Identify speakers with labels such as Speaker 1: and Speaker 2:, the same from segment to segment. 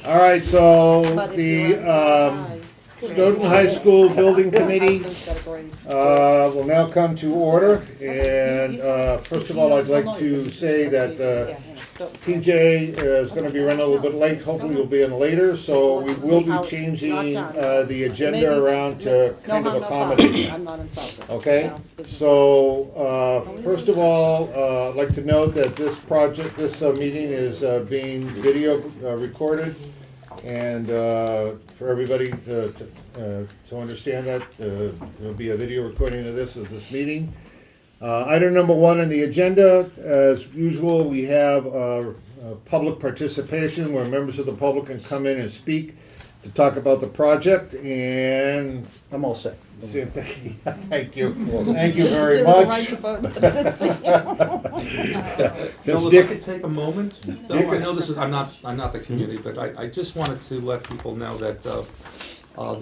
Speaker 1: All right, so
Speaker 2: But if
Speaker 1: the
Speaker 2: you want to
Speaker 1: Stoughton High School Building Committee will now come to order. And first of all, I'd like to say that TJ is going to be running a little bit late. Hopefully he'll be in later, so we will be changing the agenda around to kind of accommodate.
Speaker 2: I'm not insulted.
Speaker 1: Okay, so first of all, I'd like to note that this meeting is being video recorded, and for everybody to understand that there'll be a video recording of this meeting. Item number 1 on the agenda, as usual, we have public participation where members of the public can come in and speak to talk about the project, and
Speaker 3: I'm all set.
Speaker 1: thank you. Thank you very much. Since
Speaker 4: If I
Speaker 1: Dick,
Speaker 4: could take a moment, though,
Speaker 1: Dick
Speaker 4: I
Speaker 1: is-
Speaker 4: know this is, I'm not the community, but I just wanted to let people know that the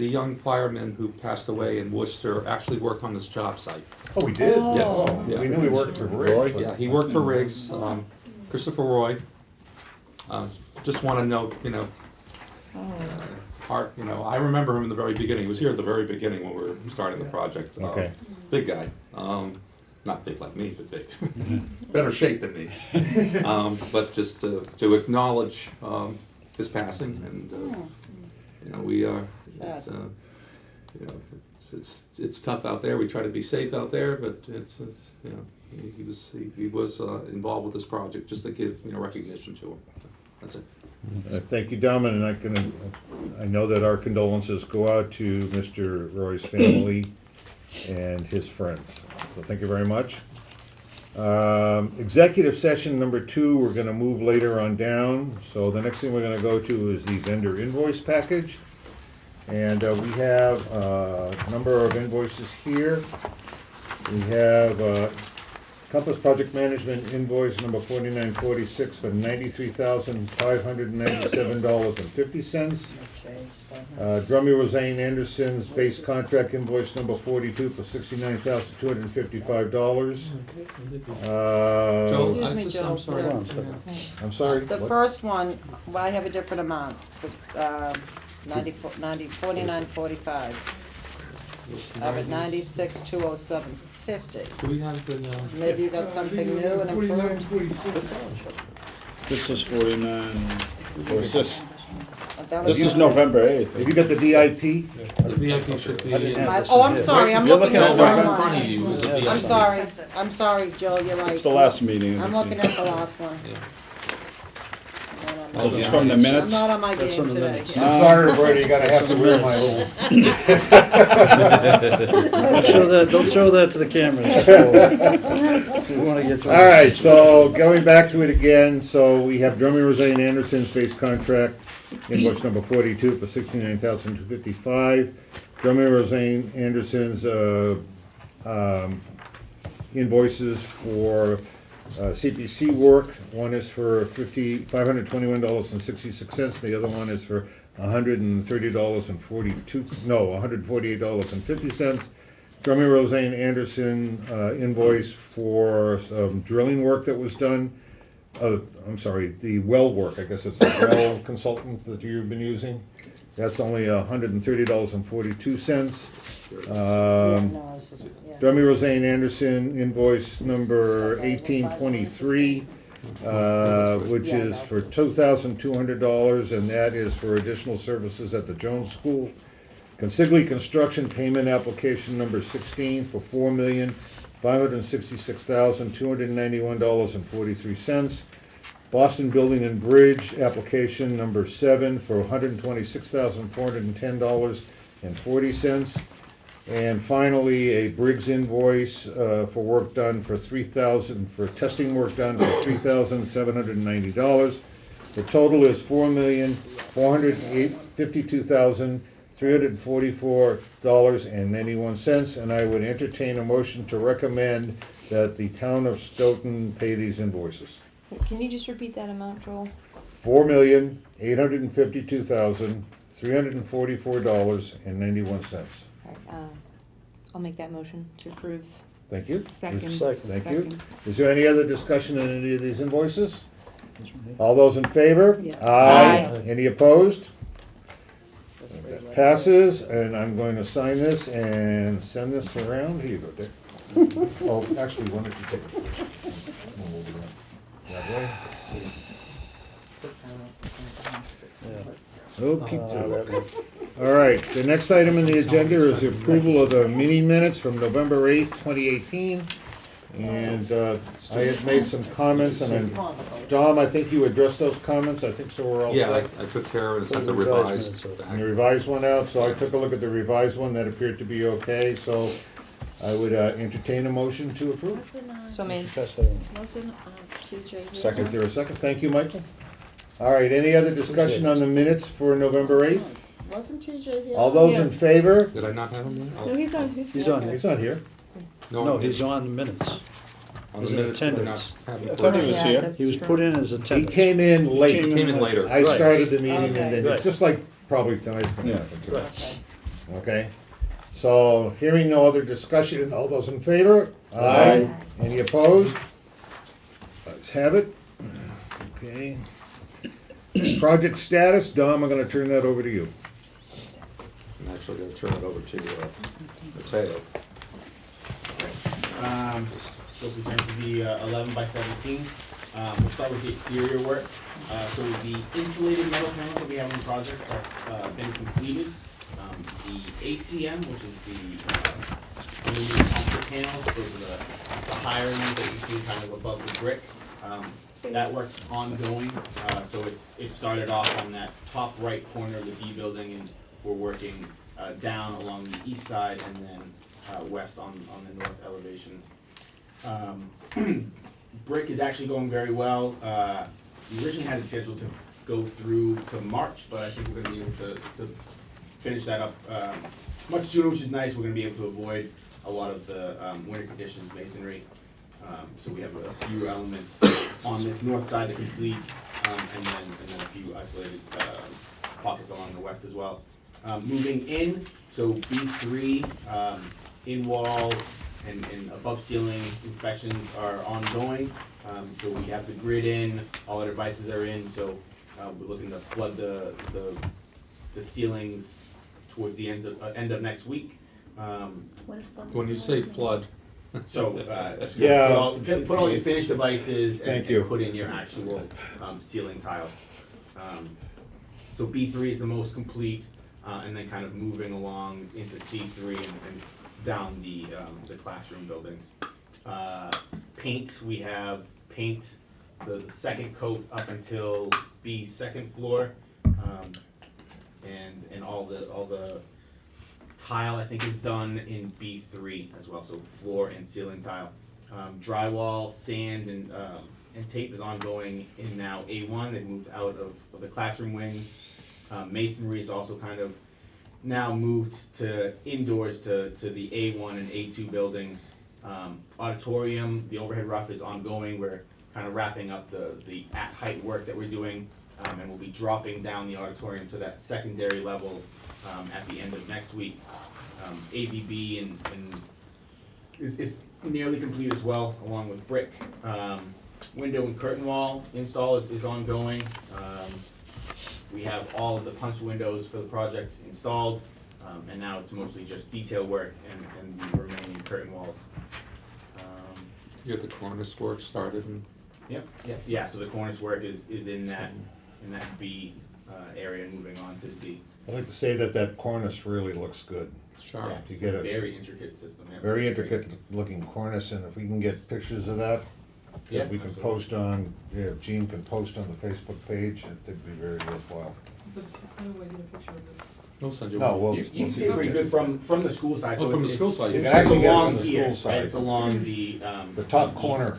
Speaker 4: young fireman who passed away in Worcester actually worked on this job site.
Speaker 1: oh, we did?
Speaker 4: Yes.
Speaker 1: Oh,
Speaker 4: Yeah.
Speaker 1: we knew he worked for Rick.
Speaker 4: Yeah, he worked for Riggs, Christopher Roy. Just want to note, I remember him in the very beginning. He was here at the very beginning when we were starting the project.
Speaker 1: Okay.
Speaker 4: Big guy. Not big like me, but big. Better shape than me. But just to acknowledge his passing, and we are. It's tough out there. We try to be safe out there, but he was involved with this project just to give recognition to him. So that's it.
Speaker 1: Thank you, Dom, and I know that our condolences go out to Mr. Roy's family and his friends. So thank you very much. Executive session number 2, we're going to move later on down. So the next thing we're going to go to is the vendor invoice package. And we have a number of invoices here. We have Compass Project Management invoice number 4946 for $93,597.50. Drummy Rosane Anderson's base contract invoice number 42 for $69,255.
Speaker 2: Excuse me, Joe.
Speaker 4: I'm sorry.
Speaker 1: I'm sorry.
Speaker 2: The
Speaker 1: what?
Speaker 2: first one, well, I have a different amount, 49.45. I have it 96,207.50.
Speaker 4: Do we have the?
Speaker 2: Maybe you got something new and improved?
Speaker 3: This is 49, or is this,
Speaker 2: That was
Speaker 3: this is
Speaker 2: the-
Speaker 3: November 8th.
Speaker 1: Have you got the VIP?
Speaker 4: The VIP should be.
Speaker 2: Oh, I'm sorry, I'm
Speaker 3: You're
Speaker 2: looking
Speaker 3: looking
Speaker 2: at
Speaker 3: at
Speaker 2: the
Speaker 4: Right in
Speaker 2: wrong
Speaker 4: front of
Speaker 2: one.
Speaker 4: you is the
Speaker 2: I'm
Speaker 4: VIP.
Speaker 2: sorry, Joe, you're right.
Speaker 3: It's the last meeting.
Speaker 2: I'm looking at the last one.
Speaker 4: Yeah.
Speaker 3: This is from the minutes?
Speaker 2: I'm not on my game today.
Speaker 1: I'm sorry, Brady, you're gonna have to wear my little.
Speaker 5: Don't show that to the camera. We wanna get to it.
Speaker 1: All right, so going back to it again, so we have Drummy Rosane Anderson's base contract, invoice number 42 for $69,255. Drummy Rosane Anderson's invoices for CPC work. One is for $521.66. The other one is for $148.50. Drummy Rosane Anderson invoice for some drilling work that was done. I'm sorry, the well work. I guess it's the well consultant that you've been using. That's only $130.42. Drummy Rosane Anderson invoice number 1823, which is for $2,200, and that is for additional services at the Jones School. Consigli Construction payment application number 16 for $4,566,291.43. Boston Building and Bridge application number 7 for $126,410.40. And finally, a Briggs invoice for work done for testing work done for $3,790. The total is $4,452,344.91, and I would entertain a motion to recommend that the town of Stoughton pay these invoices.
Speaker 6: Can you just repeat that amount, Joel?
Speaker 1: $4,852,344.91.
Speaker 6: All right, I'll make that motion to approve.
Speaker 1: Thank you.
Speaker 6: Second.
Speaker 1: Thank you. Is there any other discussion on any of these invoices? All those in favor?
Speaker 2: Yeah.
Speaker 1: Aye. Any opposed? That passes, and I'm going to sign this and send this around. Here you go, Dick. Oh, actually, why don't you take it first? We'll move it that way. Okey-doke. All right, the next item on the agenda is the approval of the mini minutes from November 8th, 2018. And I had made some comments, and then, Dom, I think you addressed those comments. I think so we're all
Speaker 4: Yeah,
Speaker 1: set.
Speaker 4: I took care of it and sent the
Speaker 5: Revised
Speaker 4: revised
Speaker 5: minutes,
Speaker 1: And the
Speaker 4: back.
Speaker 1: revised one out, so I took a look at the revised one, that appeared to be okay, so I would entertain a motion to approve.
Speaker 6: So made.
Speaker 5: Pass that on.
Speaker 2: Wasn't TJ here?
Speaker 1: Is there a second? Thank you, Michael. All right, any other discussion on the minutes for November 8th?
Speaker 2: Wasn't TJ here?
Speaker 1: All those in favor?
Speaker 4: Did I not have him there?
Speaker 6: No, he's on here.
Speaker 5: He's on here.
Speaker 1: He's not here.
Speaker 5: No, he's on the minutes.
Speaker 4: On
Speaker 5: he's
Speaker 4: the
Speaker 5: in
Speaker 4: minutes, we're not
Speaker 5: attendance.
Speaker 4: having
Speaker 3: I thought he
Speaker 4: for-
Speaker 3: was
Speaker 6: Yeah,
Speaker 3: here.
Speaker 6: that's
Speaker 5: He was
Speaker 6: true.
Speaker 5: put in as
Speaker 1: He
Speaker 5: attendance.
Speaker 1: came in late.
Speaker 4: Came in later.
Speaker 1: I
Speaker 5: Right.
Speaker 1: started the meeting, and
Speaker 2: Okay.
Speaker 1: then,
Speaker 5: Right.
Speaker 1: it's just like probably tonight's gonna
Speaker 3: Yeah.
Speaker 1: happen too.
Speaker 2: Okay.
Speaker 1: Okay? So, hearing no other discussion, all those in favor? Aye. Any opposed? Let's have it. Okay. Project status, Dom, I'm gonna turn that over to you.
Speaker 4: I'm actually gonna turn it over to Mateo.
Speaker 7: So if we turn to the 11 by 17, we'll start with the exterior work. So the insulated metal panels that we have on the project that's been completed. The ACM, which is the aluminum composite panels, those are the higher ones that you see kind of above the brick. That work's ongoing, so it started off on that top right corner of the B building, and we're working down along the east side and then west on the north elevations. Brick is actually going very well. We originally had it scheduled to go through to March, but I think we're gonna be able to finish that up much sooner, which is nice. We're gonna be able to avoid a lot of the winter conditions masonry. So we have a few elements on this north side to complete, and then a few isolated pockets along the west as well. Moving in, so B3, in wall and above ceiling inspections are ongoing. So we have the grid in, all our devices are in, so we're looking to flood the ceilings towards the end of next week.
Speaker 2: What is fun?
Speaker 4: When you say flood,
Speaker 7: So,
Speaker 1: Yeah.
Speaker 7: put all your finished devices
Speaker 1: Thank
Speaker 7: and
Speaker 1: you.
Speaker 7: put in your actual ceiling tile. So B3 is the most complete, and then kind of moving along into C3 and down the classroom buildings. Paint, we have paint, the second coat up until B second floor, and all the tile, I think, is done in B3 as well, so floor and ceiling tile. Drywall, sand, and tape is ongoing in now A1. They've moved out of the classroom wings. Masonry is also kind of now moved to indoors to the A1 and A2 buildings. Auditorium, the overhead roof is ongoing. We're kind of wrapping up the at-height work that we're doing, and we'll be dropping down the auditorium to that secondary level at the end of next week. ABB and is nearly complete as well, along with brick. Window and curtain wall install is ongoing. We have all of the punch windows for the project installed, and now it's mostly just detail work and the remaining curtain walls.
Speaker 4: you had the cornice work started and
Speaker 7: Yeah, so the cornice work is in that B area, moving on to C.
Speaker 1: I'd like to say that cornice really looks good.
Speaker 4: sharp.
Speaker 7: Yeah,
Speaker 1: You
Speaker 7: it's
Speaker 1: get
Speaker 7: a
Speaker 1: a
Speaker 7: very intricate system. Yeah.
Speaker 1: very intricate looking cornice, and if we can get pictures of that,
Speaker 7: Yeah,
Speaker 1: that we can
Speaker 7: absolutely.
Speaker 1: post on, yeah, Gene can post on the Facebook page, it'd be very worthwhile.
Speaker 8: But how do I get a picture of it?
Speaker 4: We'll send you
Speaker 1: No,
Speaker 4: one.
Speaker 1: well,
Speaker 7: You can see it pretty good from the school side.
Speaker 4: Oh,
Speaker 7: So
Speaker 4: from the
Speaker 7: it's-
Speaker 4: school side,
Speaker 1: you
Speaker 7: It's
Speaker 1: can actually get it
Speaker 7: along
Speaker 1: from the
Speaker 7: here,
Speaker 1: school
Speaker 7: right?
Speaker 1: side.
Speaker 7: It's along
Speaker 1: The top
Speaker 7: east,
Speaker 1: corner.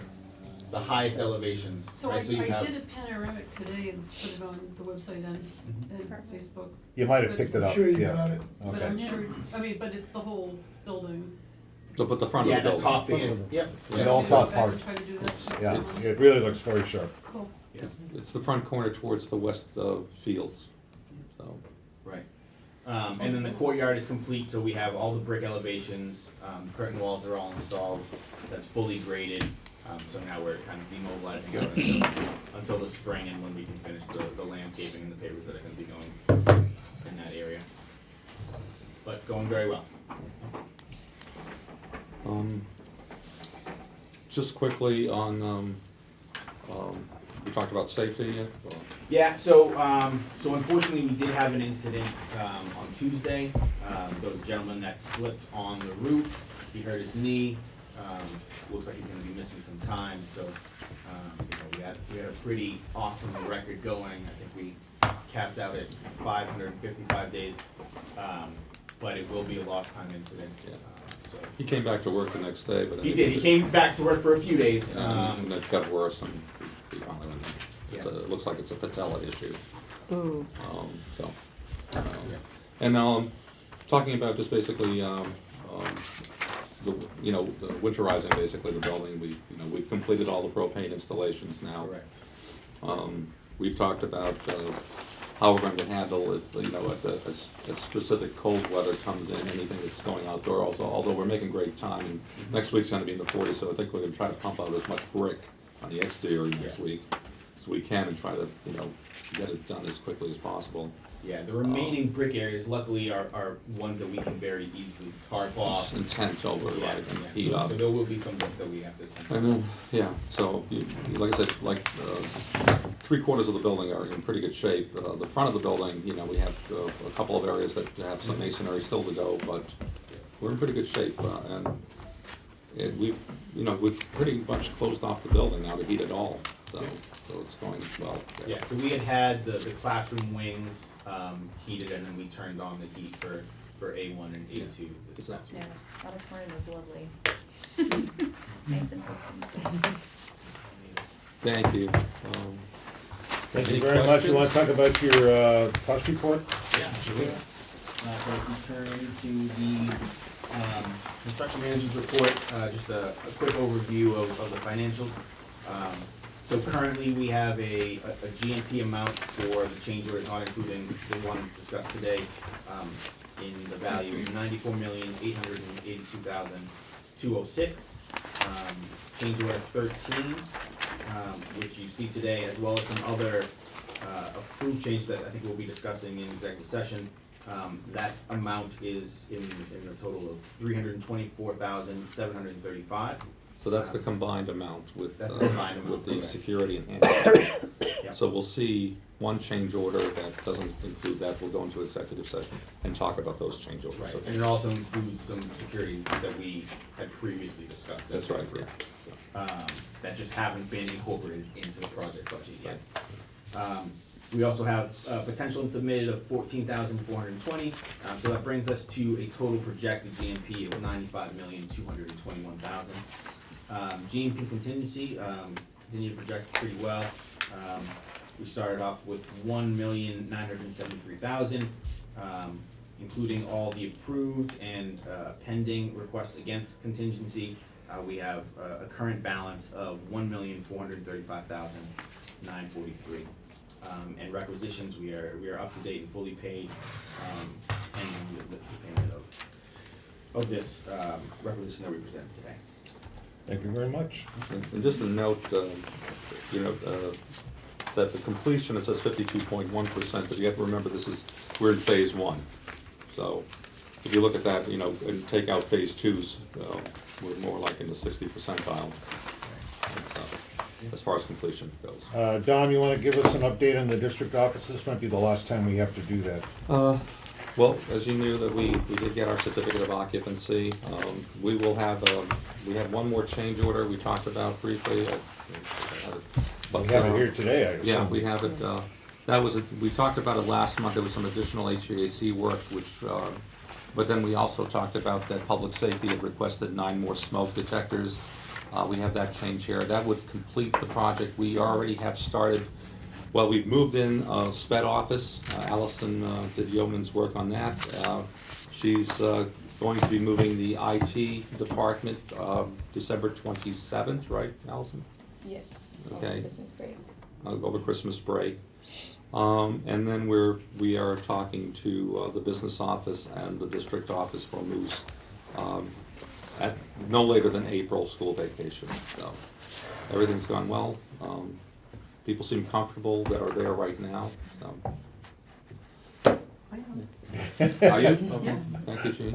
Speaker 7: the highest elevations,
Speaker 8: So
Speaker 7: right? So you
Speaker 8: I
Speaker 7: have.
Speaker 8: did a panoramic today and put it on the website and Facebook,
Speaker 1: You might have picked it up, yeah.
Speaker 8: but
Speaker 1: Okay.
Speaker 8: I'm sure, I mean, but it's the whole building.
Speaker 4: So put the front of
Speaker 7: Yeah,
Speaker 4: the
Speaker 7: the
Speaker 4: building.
Speaker 7: top thing, yep.
Speaker 1: The all
Speaker 8: Maybe
Speaker 1: top
Speaker 8: go back
Speaker 1: part.
Speaker 8: and Try to do that.
Speaker 1: Yeah, it really looks very sharp.
Speaker 8: Cool.
Speaker 4: It's the front corner towards the west fields, so.
Speaker 7: Right. And then the courtyard is complete, so we have all the brick elevations, curtain walls are all installed, that's fully graded. So now we're kind of demobilizing out until the spring and when we can finish the landscaping and the pavers that are gonna be going in that area. But going very well.
Speaker 4: Just quickly on, we talked about safety yet?
Speaker 7: Yeah, so unfortunately, we did have an incident, on Tuesday. There was a gentleman that slipped on the roof, he hurt his knee, looks like he's gonna be missing some time, so, we had a pretty awesome record going. I think we capped out at 555 days, but it will be a lost time incident, so.
Speaker 4: He came back to work the next day, but.
Speaker 7: He did, he came back to work for a few days.
Speaker 4: And it got worse, and he finally went in.
Speaker 7: Yeah.
Speaker 4: It looks like it's a patella issue.
Speaker 6: Ooh.
Speaker 4: So, and talking about just basically, the winterizing basically the building. We've completed all the propane installations now.
Speaker 7: Correct.
Speaker 4: We've talked about how we're going to handle it, as specific cold weather comes in, anything that's going outdoor. Although we're making great time. Next week's going to be in the 40s, so I think we're going to try to pump out as much brick on the exterior next
Speaker 7: Yes.
Speaker 4: week as we can and try to, get it done as quickly as possible.
Speaker 7: Yeah, the remaining brick areas luckily are ones that we can very easily tarp off.
Speaker 4: And tent over,
Speaker 7: Yeah,
Speaker 4: right, and
Speaker 7: yeah.
Speaker 4: heat
Speaker 7: So
Speaker 4: up.
Speaker 7: there will be some bricks that we have to tent.
Speaker 4: And then, yeah, so, like I said, 3/4 of the building are in pretty good shape. The front of the building, we have a couple of areas that have some masonry still to go, but we're in pretty good shape. We've pretty much closed off the building now to heat it all, so it's going well.
Speaker 7: Yeah, so we had the classroom wings heated, and then we turned on the heat for A1 and A2 this semester.
Speaker 9: Yeah, auditorium is lovely. Nice and wholesome.
Speaker 4: Thank you.
Speaker 1: Thank you
Speaker 4: Any
Speaker 1: very much. You want to
Speaker 4: questions?
Speaker 1: talk about your cost report?
Speaker 7: Yeah, absolutely. So if we turn to the construction manager's report, just a quick overview of the financials. So currently, we have a GMP amount for the change orders, not including the one discussed today, in the value of $94,882,206. Change order 13, which you see today, as well as some other approved changes that I think we'll be discussing in executive session. That amount is in the total of $324,735.
Speaker 4: So that's the combined amount with,
Speaker 7: That's the combined amount,
Speaker 4: with the
Speaker 7: correct.
Speaker 4: security enhancement.
Speaker 7: Yep.
Speaker 4: So we'll see one change order that doesn't include that, we'll go into executive session and talk about those change orders.
Speaker 7: Right,
Speaker 4: Okay.
Speaker 7: and it also includes some security that we had previously discussed.
Speaker 4: That's right, yeah.
Speaker 7: That just haven't been incorporated into the project budget yet. We also have potential and submitted of 14,420, so that brings us to a total projected GMP of 95,221,000. GMP contingency, continue to project pretty well. We started off with 1,973,000, including all the approved and pending requests against contingency. We have a current balance of 1,435,943. And requisitions, we are up to date and fully paid, pending the payment of this requisition that we presented today.
Speaker 1: Thank you very much.
Speaker 4: And just a note, that the completion, it says 52.1%, but you have to remember we're in phase 1. So if you look at that, and take out phase 2s, we're more like in the 60 percentile. As far as completion goes.
Speaker 1: Don, you want to give us an update on the district office? This might be the last time we have to do that.
Speaker 4: Well, as you knew, that we did get our certificate of occupancy. We will have, we have one more change order we talked about briefly.
Speaker 1: We have it here today, I assume.
Speaker 4: Yeah, we have it. We talked about it last month. There was some additional HVAC work, but then we also talked about that public safety had requested 9 more smoke detectors. We have that change here. That would complete the project. We already have started, well, we've moved in SPED office. Allison did yeoman's work on that. She's going to be moving the IT department December 27th, right, Allison?
Speaker 9: Yes.
Speaker 4: Okay.
Speaker 9: Christmas break.
Speaker 4: Over Christmas break. And then we are talking to the business office and the district office for moves. at no later than April school vacation. So everything's gone well. People seem comfortable that are there right now, so. Are you? Okay.
Speaker 8: Yeah.
Speaker 4: Thank you, Jean.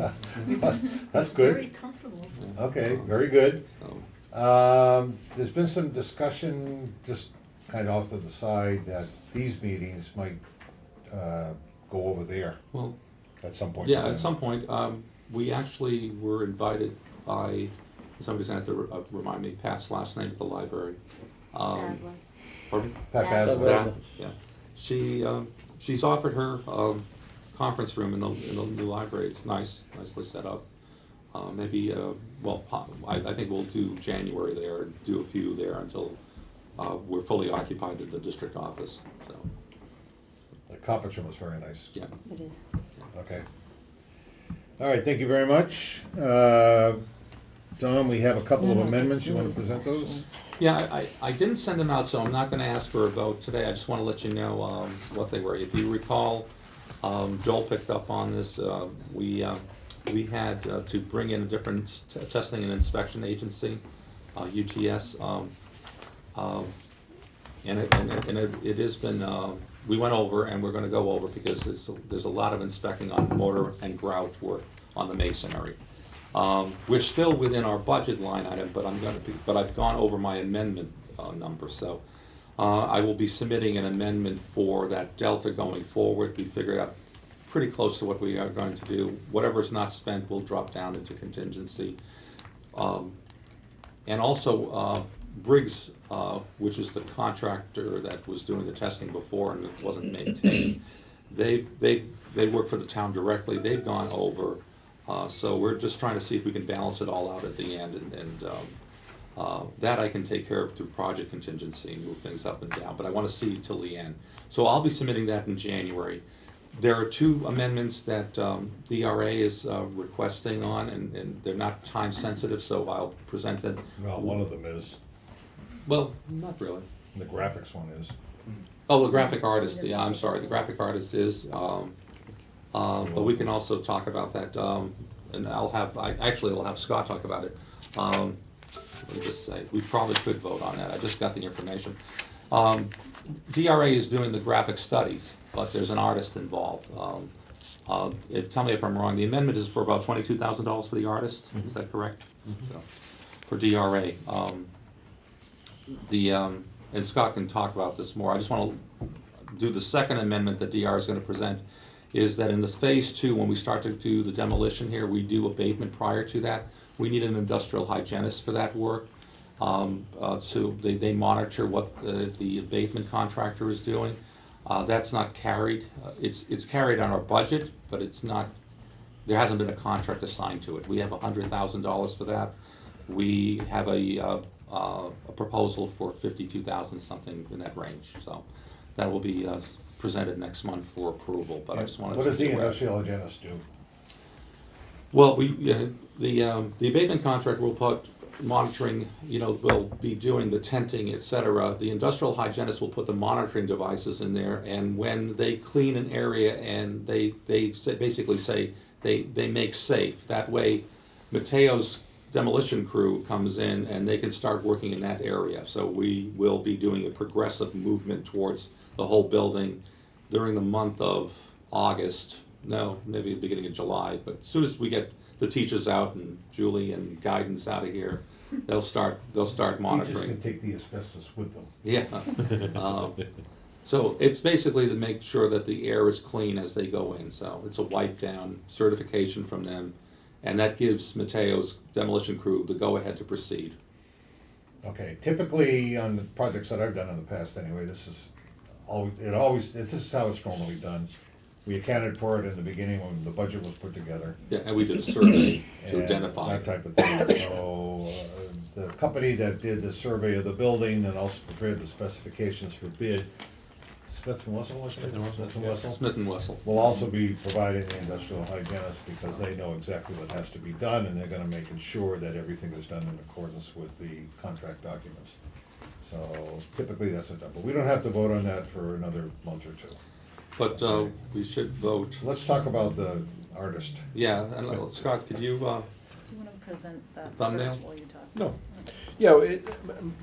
Speaker 1: That's
Speaker 8: Very
Speaker 1: good.
Speaker 8: comfortable.
Speaker 1: Okay, very good.
Speaker 4: So,
Speaker 1: There's been some discussion, just kind of off to the side, that these meetings might go over there
Speaker 4: well,
Speaker 1: at some point in
Speaker 4: yeah,
Speaker 1: time.
Speaker 4: at some point, we actually were invited by, somebody's gonna have to remind me, Pat's last name at the library.
Speaker 6: Basil.
Speaker 4: Pardon?
Speaker 1: Pat
Speaker 6: Basil.
Speaker 1: Basil.
Speaker 4: Yeah, she's offered her conference room in the new library. It's nicely set up. Maybe, I think we'll do January there, do a few there until we're fully occupied at the district office, so,
Speaker 1: The conference room is very nice.
Speaker 4: yeah.
Speaker 6: It is.
Speaker 1: Okay. All right, thank you very much. Don, we have a couple of
Speaker 6: No,
Speaker 1: amendments. You
Speaker 6: that's
Speaker 1: want to
Speaker 6: me.
Speaker 1: present those?
Speaker 4: Yeah, I didn't send them out, so I'm not gonna ask for a vote today. I just wanna let you know what they were. If you recall, Joel picked up on this. We had to bring in a different testing and inspection agency, UTS. And it has been, we went over and we're gonna go over because there's a lot of inspecting on mortar and grout work on the masonry. We're still within our budget line item, but I've gone over my amendment number, so I will be submitting an amendment for that delta going forward. We figured out pretty close to what we are going to do. Whatever's not spent will drop down into contingency. And also Briggs, which is the contractor that was doing the testing before and it wasn't maintained, they work for the town directly. They've gone over. So we're just trying to see if we can balance it all out at the end, and that I can take care of through project contingency and move things up and down, but I want to see till the end. So I'll be submitting that in January. There are two amendments that DRA is requesting on, and they're not time sensitive, so I'll present it.
Speaker 1: Well, one of them is.
Speaker 4: Well, not really.
Speaker 1: The graphics one is.
Speaker 4: Oh, the graphic artist, yeah, I'm sorry, the graphic artist is, but we can also talk about that, and I'll have Scott talk about it. Let me just say, we probably could vote on that, I just got the information. DRA is doing the graphic studies, but there's an artist involved. Tell me if I'm wrong, the amendment is for about $22,000 for the artist, is that correct? So, for DRA. And Scott can talk about this more, I just want to do the second amendment that DR is going to present, is that in the phase 2, when we start to do the demolition here, we do abatement prior to that. We need an industrial hygienist for that work. So they monitor what the abatement contractor is doing. That's not carried, it's carried on our budget, but it's not, there hasn't been a contract assigned to it. We have $100,000 for that. We have a proposal for 52,000, something in that range. So that will be presented next month for approval, but I just wanted to.
Speaker 1: What does the
Speaker 4: be aware.
Speaker 1: industrial hygienist do?
Speaker 4: Well, the abatement contract will put monitoring, will be doing the tenting, et cetera. The industrial hygienist will put the monitoring devices in there, and when they clean an area and they basically say they make safe, that way Mateo's demolition crew comes in and they can start working in that area. So we will be doing a progressive movement towards the whole building during the month of August, maybe the beginning of July, but as soon as we get the teachers out and Julie and guidance out of here, they'll start monitoring.
Speaker 1: Teachers can take the asbestos with them.
Speaker 4: Yeah. So it's basically to make sure that the air is clean as they go in, so it's a wipe down certification from them, and that gives Mateo's demolition crew the go-ahead to proceed.
Speaker 1: Okay, typically on the projects that I've done in the past anyway, this is this is how it's normally done. We accounted for it in the beginning when the budget was put together.
Speaker 4: Yeah, and we did a survey to
Speaker 1: and
Speaker 4: identify.
Speaker 1: that type of thing. So the company that did the survey of the building and also prepared the specifications for bid, Smith & Wesson,
Speaker 4: Smith and Wesson.
Speaker 1: will also be providing the industrial hygienist because they know exactly what has to be done and they're gonna make sure that everything is done in accordance with the contract documents. So typically that's what done, but we don't have to vote on that for another month or two.
Speaker 4: But we should vote.
Speaker 1: Let's talk about the artist.
Speaker 4: Yeah, and Scott, could you,
Speaker 9: present that
Speaker 4: Thumbnail?
Speaker 9: first while you talk?
Speaker 10: No. Yeah,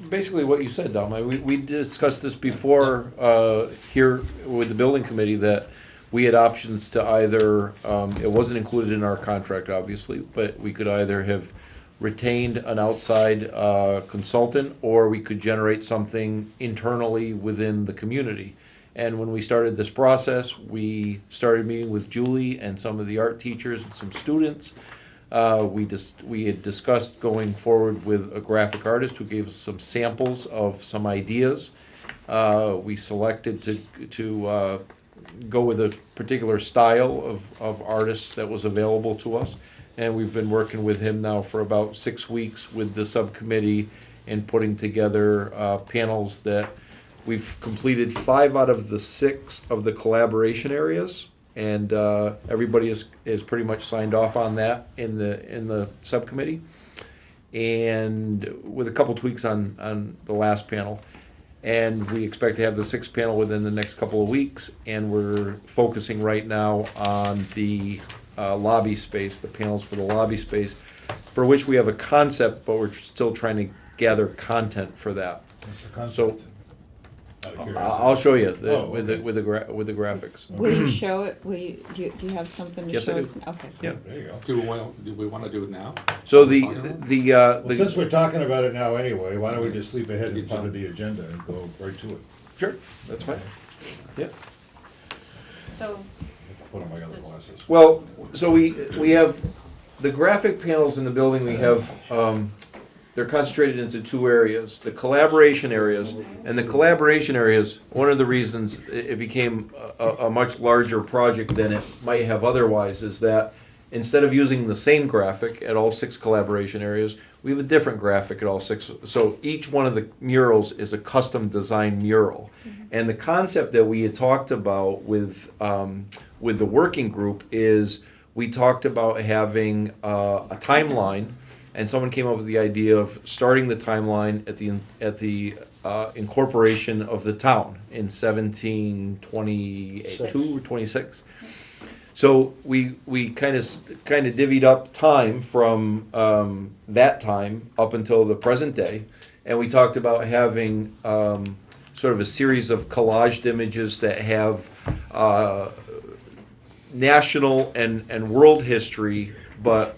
Speaker 10: basically what you said, Dom. We discussed this before here with the building committee, that we had options to either, it wasn't included in our contract, obviously, but we could either have retained an outside consultant, or we could generate something internally within the community. And when we started this process, we started meeting with Julie and some of the art teachers and some students. We had discussed going forward with a graphic artist who gave us some samples of some ideas. We selected to go with a particular style of artists that was available to us. And we've been working with him now for about 6 weeks with the subcommittee and putting together panels that we've completed 5 out of the 6 of the collaboration areas. And everybody is pretty much signed off on that in the subcommittee, and with a couple tweaks on the last panel. And we expect to have the 6th panel within the next couple of weeks. And we're focusing right now on the lobby space, the panels for the lobby space, for which we have a concept, but we're still trying to gather content for that.
Speaker 1: What's the concept?
Speaker 10: So
Speaker 1: Out of curiosity.
Speaker 10: I'll show you
Speaker 1: Oh,
Speaker 10: with
Speaker 1: okay.
Speaker 10: the graphics.
Speaker 6: Will you show it, do you have something to
Speaker 10: Yes, I
Speaker 6: show
Speaker 10: do.
Speaker 6: us? Okay.
Speaker 10: Yeah.
Speaker 1: There you go.
Speaker 4: Do we want to do it now?
Speaker 10: So
Speaker 1: Well, since we're talking about it now anyway, why don't we just leap ahead and cover the agenda and go right to it?
Speaker 10: Sure, that's fine. Yeah.
Speaker 9: So,
Speaker 1: I have to put on my other glasses.
Speaker 10: Well, so we have the graphic panels in the building. We have they're concentrated into 2 areas: the collaboration areas. And the collaboration areas, one of the reasons it became a much larger project than it might have otherwise is that instead of using the same graphic at all 6 collaboration areas, we have a different graphic at all 6. So each one of the murals is a custom designed mural. And the concept that we had talked about with the working group is we talked about having a timeline, and someone came up with the idea of starting the timeline at the incorporation of the town in 1722 or 26. So we kind of divvied up time from that time up until the present day, and we talked about having sort of a series of collaged images that have national and world history, but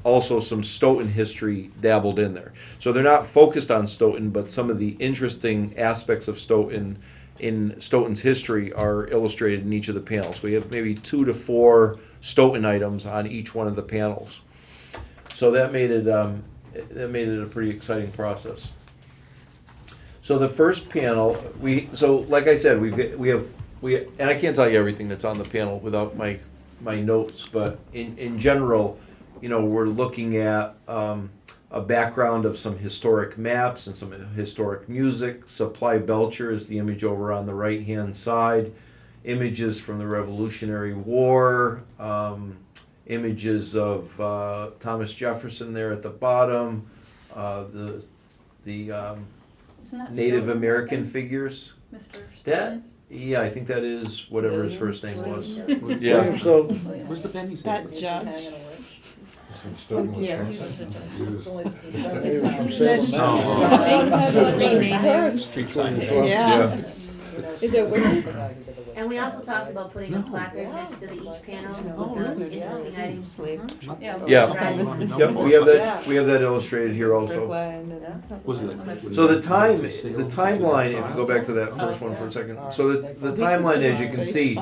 Speaker 10: also some Stoughton history dabbled in there. So they're not focused on Stoughton, but some of the interesting aspects of Stoughton in Stoughton's history are illustrated in each of the panels. We have maybe 2 to 4 Stoughton items on each one of the panels. So that made it a pretty exciting process. So the first panel, like I said, we have, and I can't tell you everything that's on the panel without my notes, but in general, we're looking at a background of some historic maps and some historic music. Supply Belcher is the image over on the right-hand side. Images from the Revolutionary War, images of Thomas Jefferson there at the bottom, the
Speaker 9: isn't that
Speaker 10: Native
Speaker 9: Stoughton?
Speaker 10: American figures.
Speaker 9: Mr.
Speaker 10: That,
Speaker 9: Stoughton?
Speaker 10: yeah, I think that is whatever his first name was.
Speaker 4: Where's
Speaker 10: Yeah.
Speaker 5: So,
Speaker 4: the pennies?
Speaker 6: That judge.
Speaker 1: It's from Stoughton,
Speaker 6: Yes,
Speaker 1: Wisconsin.
Speaker 5: from Salem,
Speaker 4: Oh, street sign.
Speaker 6: Yeah. Is it wicked?
Speaker 11: And we also talked about putting a placard next to each panel with the interesting items.
Speaker 6: Yeah.
Speaker 10: Yeah. Yep, we have that illustrated here also.
Speaker 4: Was it?
Speaker 10: So the timeline, if you go back to that first one for a second, so the timeline, as you can see,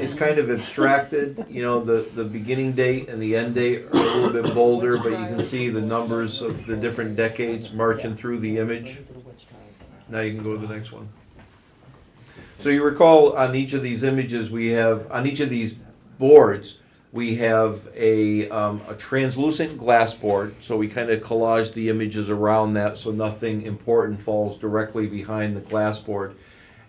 Speaker 10: is kind of abstracted. The beginning date and the end date are a little bit bolder, but you can see the numbers of the different decades marching through the image. Now you can go to the next one. So you recall on each of these images on each of these boards, we have a translucent glass board, so we kind of collage the images around that so nothing important falls directly behind the glass board.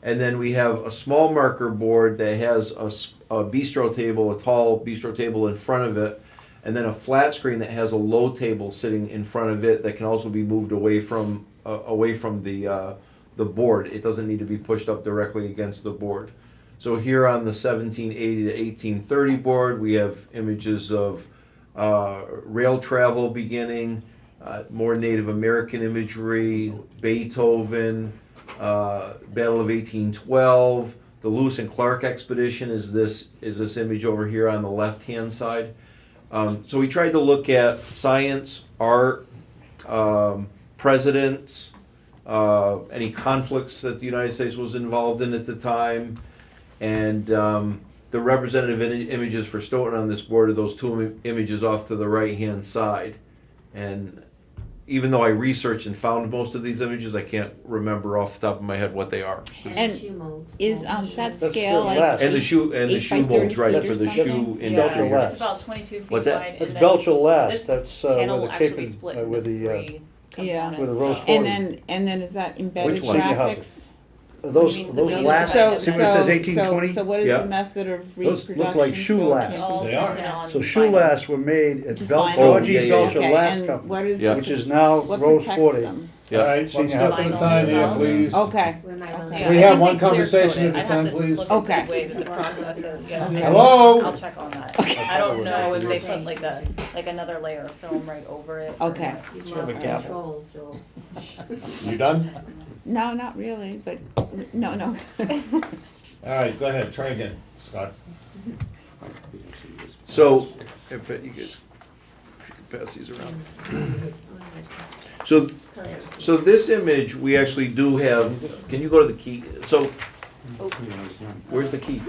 Speaker 10: And then we have a small marker board that has a bistro table, a tall bistro table in front of it, and then a flat screen that has a low table sitting in front of it that can also be moved away from the board. It doesn't need to be pushed up directly against the board. So here on the 1780 to 1830 board, we have images of rail travel beginning, more Native American imagery, Beethoven, Battle of 1812. The Lewis and Clark expedition is this image over here on the left-hand side. So we tried to look at science, art, presidents, any conflicts that the United States was involved in at the time, and the representative images for Stoughton on this board are those two images off to the right-hand side. And even though I researched and found most of these images, I can't remember off the top of my head what they are.
Speaker 11: And shoe mold.
Speaker 6: Is that scale like
Speaker 5: last.
Speaker 10: And the shoe
Speaker 6: eight by
Speaker 10: molds,
Speaker 6: 30
Speaker 10: right,
Speaker 6: feet
Speaker 10: for
Speaker 6: or
Speaker 10: the
Speaker 6: something?
Speaker 10: shoe
Speaker 9: Yeah,
Speaker 10: industry.
Speaker 5: Belcher
Speaker 9: it's about 22 feet
Speaker 10: What's that?
Speaker 9: wide.
Speaker 5: That's
Speaker 9: and
Speaker 5: Belcher
Speaker 9: then
Speaker 5: last,
Speaker 9: this
Speaker 5: that's
Speaker 9: panel
Speaker 5: where
Speaker 9: will
Speaker 5: the
Speaker 9: actually
Speaker 5: tape
Speaker 9: be
Speaker 5: is,
Speaker 9: split
Speaker 5: with
Speaker 9: into
Speaker 5: the,
Speaker 9: three
Speaker 6: Yeah.
Speaker 5: with the
Speaker 9: components.
Speaker 5: rose
Speaker 9: So-
Speaker 5: forty.
Speaker 6: And then is that embedded
Speaker 10: Which one?
Speaker 6: graphics?
Speaker 5: Those,
Speaker 9: You mean the
Speaker 5: those
Speaker 9: building
Speaker 5: last,
Speaker 9: site?
Speaker 5: see what it says 1820?
Speaker 6: So what is
Speaker 10: Yeah.
Speaker 6: the method of
Speaker 5: Those
Speaker 6: reproduction?
Speaker 5: look like shoe
Speaker 6: So it
Speaker 5: lasts.
Speaker 6: can't-
Speaker 9: All
Speaker 3: They are.
Speaker 9: printed on
Speaker 5: So shoe
Speaker 9: vinyl.
Speaker 5: lasts were made at
Speaker 6: Just
Speaker 5: Bel-
Speaker 6: vinyl?
Speaker 5: George
Speaker 10: Yeah,
Speaker 5: E.
Speaker 10: yeah,
Speaker 5: Belcher
Speaker 6: Okay,
Speaker 5: Last
Speaker 6: and
Speaker 5: Company,
Speaker 6: what is
Speaker 10: Yeah.
Speaker 6: the,
Speaker 5: which is now
Speaker 6: what
Speaker 5: Rose
Speaker 6: protects
Speaker 5: 40.
Speaker 6: them?
Speaker 1: All right, so step at a time here,
Speaker 9: Vinyl
Speaker 1: please.
Speaker 6: Okay,
Speaker 11: We're not on
Speaker 6: Okay.
Speaker 9: Yeah,
Speaker 1: We
Speaker 9: I
Speaker 1: have
Speaker 9: think
Speaker 1: one
Speaker 9: they clear
Speaker 1: conversation
Speaker 9: coded.
Speaker 1: at a
Speaker 9: I'd have
Speaker 1: time,
Speaker 9: to
Speaker 1: please.
Speaker 9: look at
Speaker 6: Okay.
Speaker 9: the way that the process is. Yeah.
Speaker 6: Okay.
Speaker 1: Hello?
Speaker 9: I'll check on that. I don't know if they put like another layer of film right over it. or
Speaker 6: Okay.
Speaker 9: not.
Speaker 11: You've
Speaker 5: Should have
Speaker 11: lost
Speaker 5: a gavel.
Speaker 11: control, Joel.
Speaker 1: You done?
Speaker 6: no, not really, but, no.
Speaker 1: All right, go ahead, try again, Scott.
Speaker 10: So, I bet you guys, if you can pass these around. So, so this image, we actually do have, can you go to the key? So, where's the key?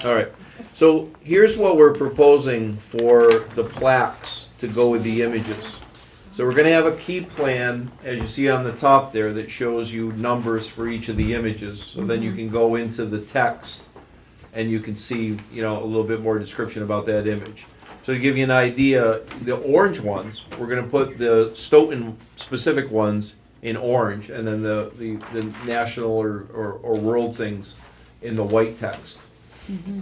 Speaker 10: All right, so here's what we're proposing for the plaques to go with the images. So we're gonna have a key plan, as you see on the top there, that shows you numbers for each of the images. So then you can go into the text and you can see, you know, a little bit more description about that image. So to give you an idea, the orange ones, we're gonna put the Stoughton specific ones in orange, and then the national or world things in the white text.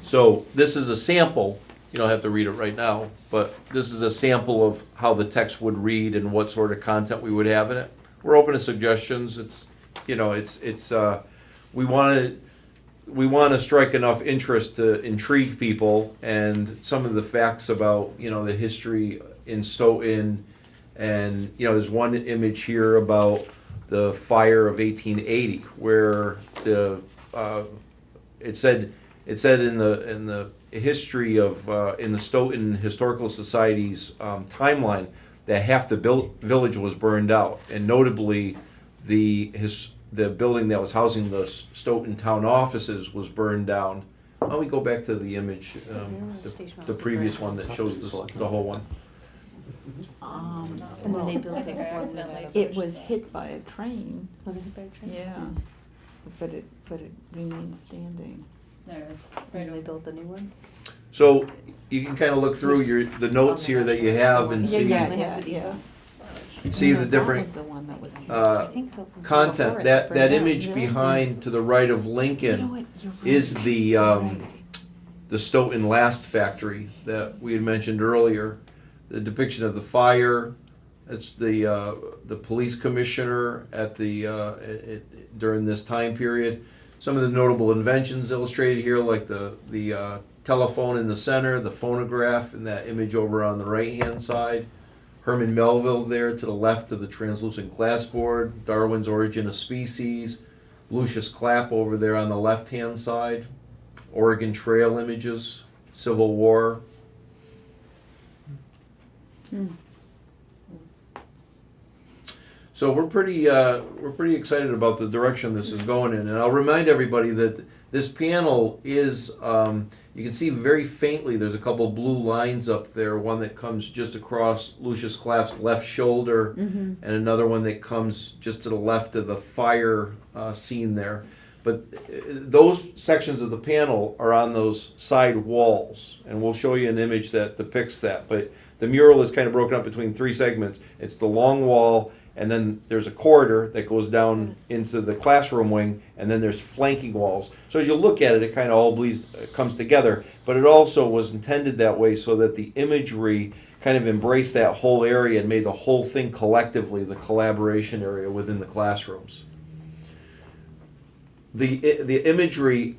Speaker 10: So this is a sample, you don't have to read it right now, but this is a sample of how the text would read and what sort of content we would have in it. We're open to suggestions. It's, you know, we want to strike enough interest to intrigue people, and some of the facts about, you know, the history in Stoughton. And, you know, there's one image here about the fire of 1880, where it said in the history of in the Stoughton Historical Society's timeline that half the village was burned out, and notably the building that was housing the Stoughton town offices was burned down. Why don't we go back to the image, the previous one that shows the whole one.
Speaker 11: And then they built it for
Speaker 6: It was hit by a train,
Speaker 11: Was it a bear train?
Speaker 6: yeah, but it remained standing.
Speaker 9: There it is.
Speaker 11: And they built the new one?
Speaker 10: So you can kind of look through the notes here that you have and see
Speaker 6: Yeah.
Speaker 10: see
Speaker 6: No,
Speaker 10: the
Speaker 6: that
Speaker 10: different
Speaker 6: was the one that was hit.
Speaker 10: uh,
Speaker 11: I think the.
Speaker 10: content.
Speaker 11: before it
Speaker 10: That
Speaker 11: burned out.
Speaker 10: image
Speaker 6: Yeah.
Speaker 10: behind to the right of
Speaker 6: You know
Speaker 10: Lincoln
Speaker 6: what, you're right.
Speaker 10: is
Speaker 6: You're right.
Speaker 10: the Stoughton Last Factory that we had mentioned earlier. The depiction of the fire. It's the police commissioner at during this time period. Some of the notable inventions illustrated here, like the telephone in the center, the phonograph in that image over on the right-hand side. Herman Melville there to the left of the translucent glassboard. Darwin's Origin of Species. Lucius Clapp over there on the left-hand side. Oregon Trail images. Civil War. So we're pretty excited about the direction this is going in, and I'll remind everybody that this panel is, you can see very faintly, there's a couple blue lines up there, one that comes just across Lucius Clapp's left shoulder, and another one that comes just to the left of the fire scene there. But those sections of the panel are on those side walls, and we'll show you an image that depicts that. But the mural is kind of broken up between three segments. It's the long wall, and then there's a corridor that goes down into the classroom wing, and then there's flanking walls. So as you look at it, it kind of all comes together, but it also was intended that way so that the imagery kind of embraced that whole area and made the whole thing collectively the collaboration area within the classrooms. The imagery,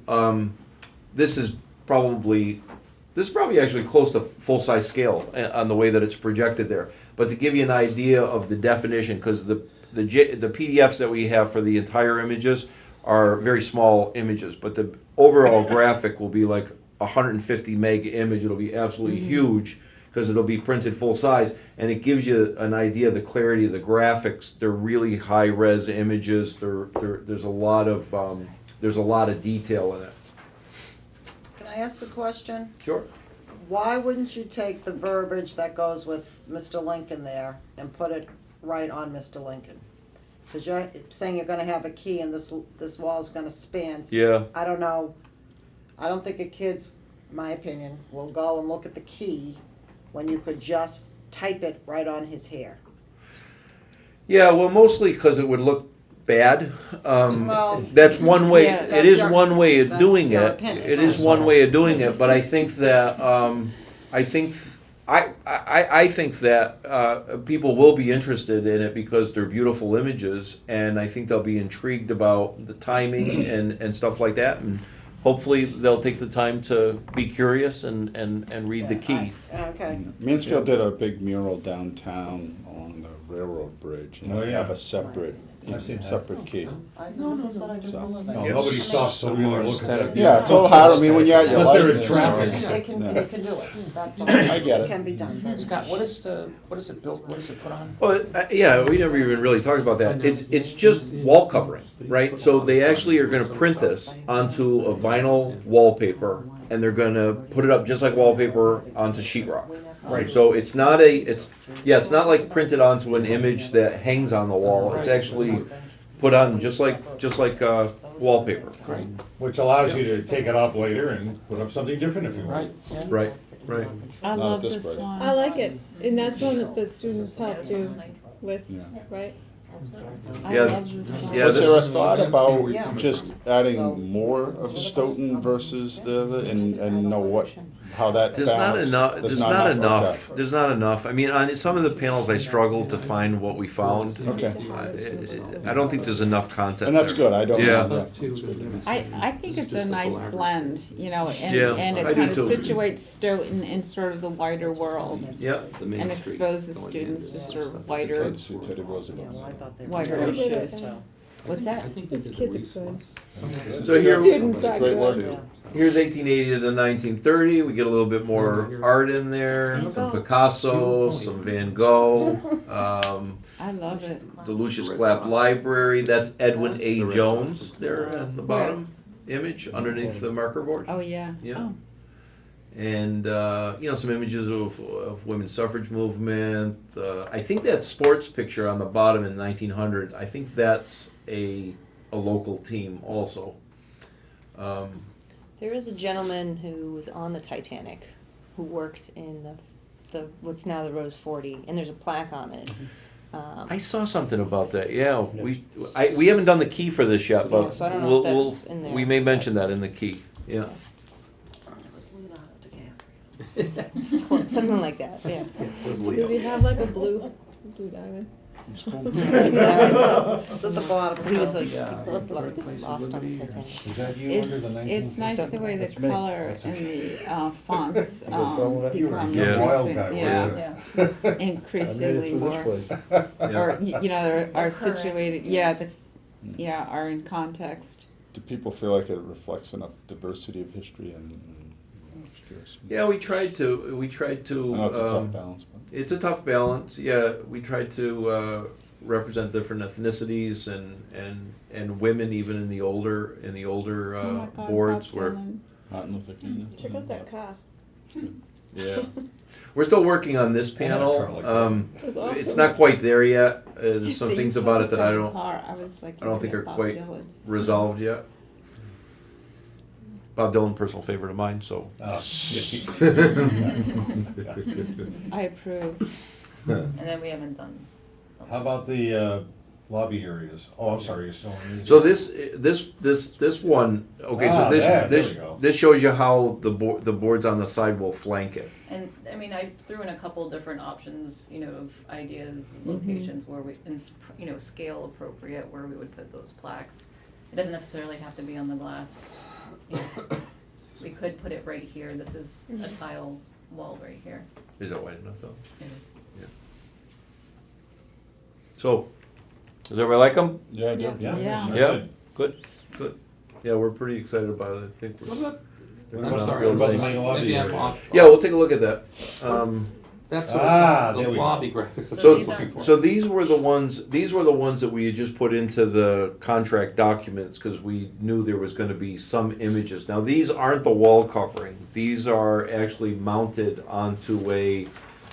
Speaker 10: this is probably This is probably actually close to full-size scale on the way that it's projected there. But to give you an idea of the definition, because the PDFs that we have for the entire images are very small images, but the overall graphic will be like 150 meg image. It'll be absolutely huge because it'll be printed full size, and it gives you an idea of the clarity of the graphics. They're really high res images. There's a lot of detail in it.
Speaker 12: Can I ask a question?
Speaker 10: Sure.
Speaker 12: Why wouldn't you take the verbiage that goes with Mr. Lincoln there and put it right on Mr. Lincoln? Because you're saying you're gonna have a key and this wall's gonna span. So
Speaker 10: Yeah.
Speaker 12: I don't know, I don't think a kid's, my opinion, will go and look at the key when you could just type it right on his hair.
Speaker 10: Yeah, well, mostly because it would look bad.
Speaker 12: Well,
Speaker 10: That's one way.
Speaker 12: yeah,
Speaker 10: It
Speaker 12: that's
Speaker 10: is
Speaker 12: your-
Speaker 10: one way of
Speaker 12: that's
Speaker 10: doing
Speaker 12: your
Speaker 10: it.
Speaker 12: opinion.
Speaker 10: It is one way of doing it. But I think that I think that people will be interested in it because they're beautiful images, and I think they'll be intrigued about the timing and stuff like that. And hopefully they'll take the time to be curious and read the key.
Speaker 12: Okay.
Speaker 3: Mansfield did a big mural downtown along the railroad bridge, and
Speaker 1: Oh,
Speaker 3: they
Speaker 1: yeah.
Speaker 3: have a separate key.
Speaker 12: I know, this is what I do for a living.
Speaker 1: No, nobody stops to really look at that.
Speaker 3: Yeah, it's a little hard, I mean, when you're at your
Speaker 1: Unless they're in
Speaker 3: license,
Speaker 1: traffic.
Speaker 12: They can do it, that's all.
Speaker 3: I get it.
Speaker 12: It can be done.
Speaker 13: Scott, what is it built, what is it put on?
Speaker 10: Well, yeah, we never even really talked about that. It's just wall covering, right? So they actually are gonna print this onto a vinyl wallpaper, and they're gonna put it up just like wallpaper onto sheetrock. Right, so it's not it's not like printed onto an image that hangs on the wall. It's actually put on just like wallpaper.
Speaker 1: Which allows you to take it off later and put up something different if you want.
Speaker 10: Right.
Speaker 6: I
Speaker 3: Not
Speaker 6: love
Speaker 3: at this
Speaker 6: this
Speaker 3: price.
Speaker 6: one.
Speaker 8: I like it, and that's one that the students help do with,
Speaker 3: Yeah.
Speaker 8: right?
Speaker 6: I
Speaker 10: Yeah.
Speaker 6: love this one.
Speaker 10: Yeah,
Speaker 3: Was
Speaker 10: this
Speaker 3: there a
Speaker 10: is-
Speaker 3: thought about
Speaker 12: Yeah.
Speaker 3: just adding more of Stoughton versus the other, and know what, how that
Speaker 10: There's not
Speaker 3: balance?
Speaker 10: enough. There's not enough.
Speaker 3: Okay.
Speaker 10: There's not enough. I mean, on some of the panels, I struggled to find what we found.
Speaker 3: Okay.
Speaker 10: I don't think there's enough content.
Speaker 3: And that's
Speaker 10: there.
Speaker 3: good, I don't.
Speaker 10: Yeah.
Speaker 3: That's good.
Speaker 6: I think it's a nice blend, you know,
Speaker 10: Yeah,
Speaker 6: and it
Speaker 10: I do
Speaker 6: kind of
Speaker 10: too.
Speaker 6: situates Stoughton in sort of the wider world
Speaker 10: Yep.
Speaker 6: and exposes students to sort of wider,
Speaker 3: Let's see, Teddy Roosevelt.
Speaker 12: Yeah, well, I thought they were.
Speaker 6: wider
Speaker 12: doing
Speaker 6: issues.
Speaker 12: this, so.
Speaker 6: What's that?
Speaker 8: These kids are good.
Speaker 10: So here,
Speaker 8: Students are
Speaker 3: Great work.
Speaker 8: good.
Speaker 12: Yeah.
Speaker 10: here's 1880 to 1930. We get a little bit more art in there. Some Picasso, some Van Gogh.
Speaker 6: I love it.
Speaker 10: The Lucius Clapp Library. That's Edwin A. Jones there at the bottom image underneath the marker board.
Speaker 6: Oh, yeah.
Speaker 10: Yeah.
Speaker 6: Oh.
Speaker 10: And some images of women's suffrage movement. I think that sports picture on the bottom in 1900. I think that's a local team also.
Speaker 14: There is a gentleman who was on the Titanic, who worked in the what's now the Rose 40, and there's a plaque on it.
Speaker 10: I saw something about that. Yeah, we haven't done the key for this yet,
Speaker 14: Yeah,
Speaker 10: but
Speaker 14: so I don't know if that's in there.
Speaker 10: we may mention that in the key. Yeah.
Speaker 12: It was Leonardo DiCaprio.
Speaker 14: Something like that, yeah.
Speaker 8: Does he have like a blue diamond?
Speaker 12: It's at the bottom.
Speaker 14: He was
Speaker 12: so.
Speaker 14: like lost on the Titanic.
Speaker 1: Is that you
Speaker 6: It's nice the way the color and the fonts become
Speaker 10: Yeah.
Speaker 1: Wild
Speaker 6: increasing-
Speaker 1: guy,
Speaker 6: yeah, increasingly more, or are situated, are in context.
Speaker 3: Do people feel like it reflects enough diversity of history and mixtures?
Speaker 10: Yeah, we tried to.
Speaker 3: I know it's a tough balance, but.
Speaker 10: It's a tough balance. Yeah, we tried to represent different ethnicities and women even in the older
Speaker 6: Oh my God,
Speaker 10: boards
Speaker 6: Bob
Speaker 10: where
Speaker 6: Dylan.
Speaker 3: Martin Luther King.
Speaker 8: Check out that car.
Speaker 10: yeah. We're still working on this panel.
Speaker 8: That's awesome.
Speaker 10: It's not quite there yet. There's some
Speaker 6: So you
Speaker 10: things about it
Speaker 6: focused
Speaker 10: that
Speaker 6: on
Speaker 10: I
Speaker 6: the
Speaker 10: don't
Speaker 6: car. I was like,
Speaker 10: think
Speaker 6: looking
Speaker 10: are
Speaker 6: at Bob
Speaker 10: quite
Speaker 6: Dylan.
Speaker 10: resolved yet. Bob Dylan, personal favorite of mine, so.
Speaker 6: I approve.
Speaker 9: And then we haven't done.
Speaker 1: How about the lobby areas? Oh, I'm sorry, you're still on these.
Speaker 10: So this one, okay, so
Speaker 1: there we
Speaker 10: this
Speaker 1: go.
Speaker 10: this shows you how the boards on the side will flank it.
Speaker 9: And, I mean, I threw in a couple different options, of ideas, locations where we, and, scale appropriate, where we would put those plaques. It doesn't necessarily have to be on the glass. we could put it right here, this is a tile wall right here.
Speaker 10: Is that wide enough though?
Speaker 9: It is.
Speaker 10: Yeah. So, does everybody like them?
Speaker 3: Yeah, I do.
Speaker 6: Yeah.
Speaker 10: Yeah, good, good. Yeah, we're pretty excited about it, I think.
Speaker 4: What about,
Speaker 10: They're
Speaker 4: I'm
Speaker 10: not
Speaker 4: sorry,
Speaker 10: real
Speaker 1: about the
Speaker 10: nice.
Speaker 1: main lobby
Speaker 4: maybe I'm
Speaker 1: area?
Speaker 4: off.
Speaker 10: Yeah, we'll take a look at that.
Speaker 4: That's what
Speaker 1: Ah,
Speaker 4: it's,
Speaker 1: there
Speaker 4: the
Speaker 1: we go.
Speaker 4: lobby graphics, that's
Speaker 10: So,
Speaker 4: what I was looking for.
Speaker 10: so these were the ones that we had just put into the contract documents, because we knew there was gonna be some images. Now, these aren't the wall covering, these are actually mounted onto a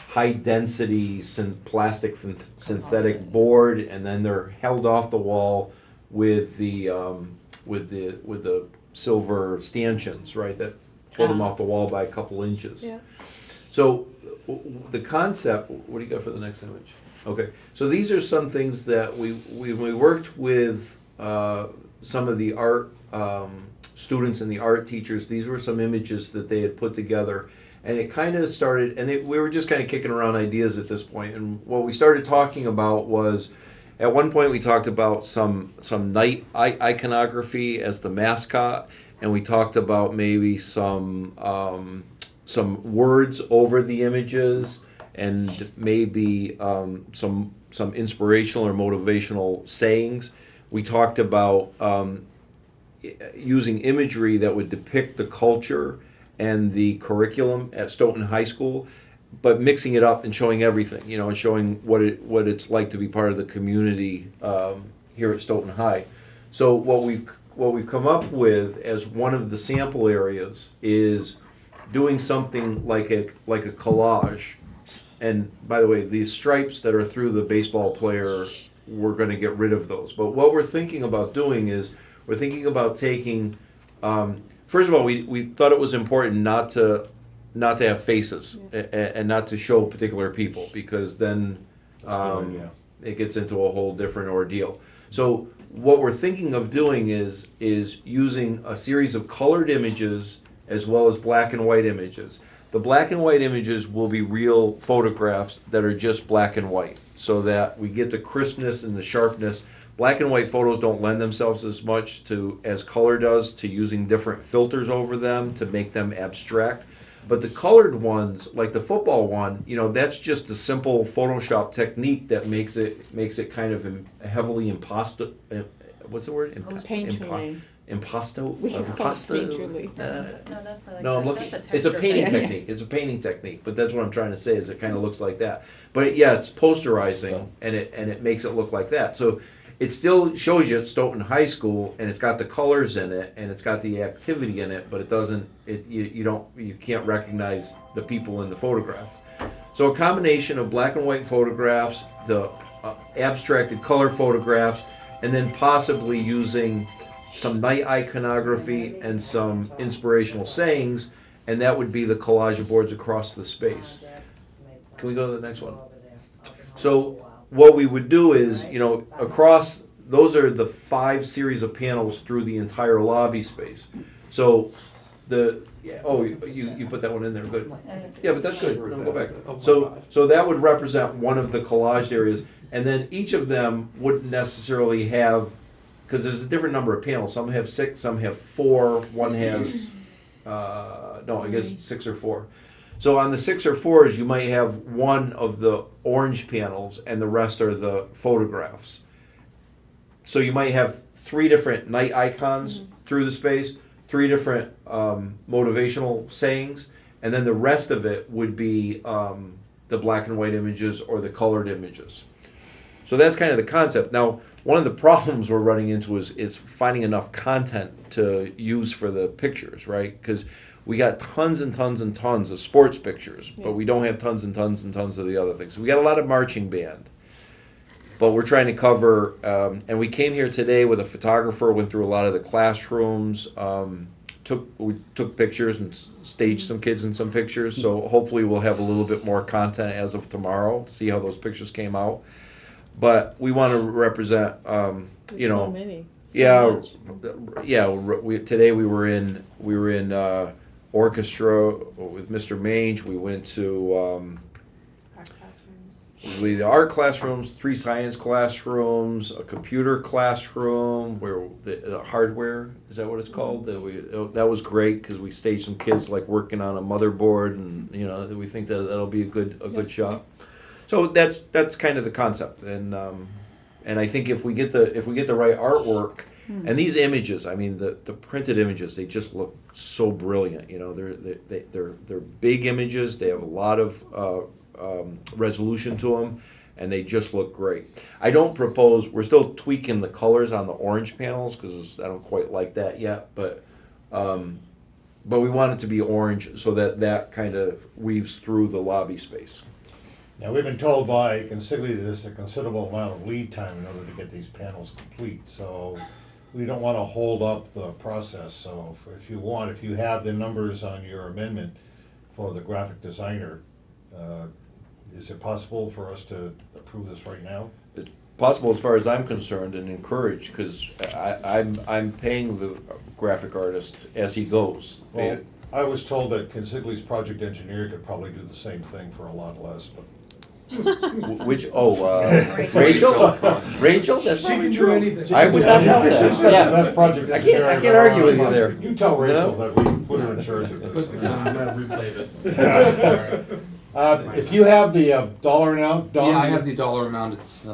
Speaker 10: high-density plastic synthetic board, and then they're held off the wall with the silver stanchions, right, that hold them off the wall by a couple inches.
Speaker 14: Yeah.
Speaker 10: So, the concept, what do you got for the next image? Okay, so these are some things that we worked with some of the art students and the art teachers. These were some images that they had put together, and it kind of started, and we were just kind of kicking around ideas at this point. And what we started talking about was, at one point we talked about some night iconography as the mascot, and we talked about maybe some words over the images, and maybe some inspirational or motivational sayings. We talked about using imagery that would depict the culture and the curriculum at Stoughton High School, but mixing it up and showing everything, you know, and showing what it's like to be part of the community here at Stoughton High. So what we've come up with as one of the sample areas is doing something like a collage. And by the way, these stripes that are through the baseball player, we're going to get rid of those. But what we're thinking about doing is we're thinking about taking. First of all, we thought it was important not to have faces and not to show particular people, because then it gets into a whole different ordeal. So what we're thinking of doing is using a series of colored images as well as black and white images. The black and white images will be real photographs that are just black and white, so that we get the crispness and the sharpness. Black and white photos don't lend themselves as much as color does, to using different filters over them to make them abstract. But the colored ones, like the football one, you know, that's just a simple Photoshop technique that makes it kind of heavily impasto. What's the word?
Speaker 6: Painterly.
Speaker 10: Impasto?
Speaker 14: We call it painterly.
Speaker 9: No, that's a,
Speaker 10: No, I'm looking.
Speaker 9: that's a
Speaker 10: It's a
Speaker 9: texture
Speaker 10: painting
Speaker 9: thing.
Speaker 10: technique. It's a painting technique. But that's what I'm trying to say. Is it kind of looks like that. But yeah, it's posterizing, and it makes it look like that. So it still shows you at Stoughton High School, and it's got the colors in it, and it's got the activity in it. But it doesn't. You can't recognize the people in the photograph. So a combination of black and white photographs, the abstracted color photographs, and then possibly using some night iconography and some inspirational sayings, and that would be the collage of boards across the space. Can we go to the next one? So what we would do is, you know, across, those are the 5 series of panels through the entire lobby space. So you put that one in there, good. Yeah, but that's good, no, go back. So that would represent one of the collaged areas, and then each of them wouldn't necessarily have, because there's a different number of panels. Some have 6, some have 4, one has, no, I guess 6 or 4. So on the 6 or 4s, you might have one of the orange panels and the rest are the photographs. So you might have 3 different night icons through the space, 3 different motivational sayings, and then the rest of it would be the black and white images or the colored images. So that's kind of the concept. Now, one of the problems we're running into is finding enough content to use for the pictures, right? Because we got tons and tons and tons of sports pictures, but we don't have tons and tons and tons of the other things. So we got a lot of marching band, but we're trying to cover, and we came here today with a photographer, went through a lot of the classrooms, we took pictures and staged some kids in some pictures, so hopefully we'll have a little bit more content as of tomorrow to see how those pictures came out. But we want to represent, you know,
Speaker 14: so many.
Speaker 10: Today we were in orchestra with Mr. Mange. We went to the art classrooms, 3 science classrooms, a computer classroom, where the hardware, is that what it's called? That was great, because we staged some kids like working on a motherboard, and, you know, we think that that'll be a good shop. So that's kind of the concept, and I think if we get the right artwork, and these images, I mean, the printed images, they just look so brilliant. You know, they're big images. They have a lot of resolution to them, and they just look great. I don't propose. We're still tweaking the colors on the orange panels because I don't quite like that yet, but we want it to be orange so that kind of weaves through the lobby space.
Speaker 1: Now, we've been told by Consigli that there's a considerable amount of lead time in order to get these panels complete, so we don't want to hold up the process. So if you have the numbers on your amendment for the graphic designer, is it possible for us to approve this right now?
Speaker 10: It's possible as far as I'm concerned, and encouraged, because I'm paying the graphic artist as he goes.
Speaker 1: Well, I was told that Consigli's project engineer could probably do the same thing for a lot less, but.
Speaker 10: Rachel? Rachel, that's probably true. I would not doubt that.
Speaker 1: She's the best project engineer.
Speaker 10: I can't argue with you there.
Speaker 1: You tell Rachel that we put her in charge of this.
Speaker 7: I'm gonna replay this.
Speaker 1: If you have the dollar amount, Don.
Speaker 4: Yeah, I have the dollar amount. It's,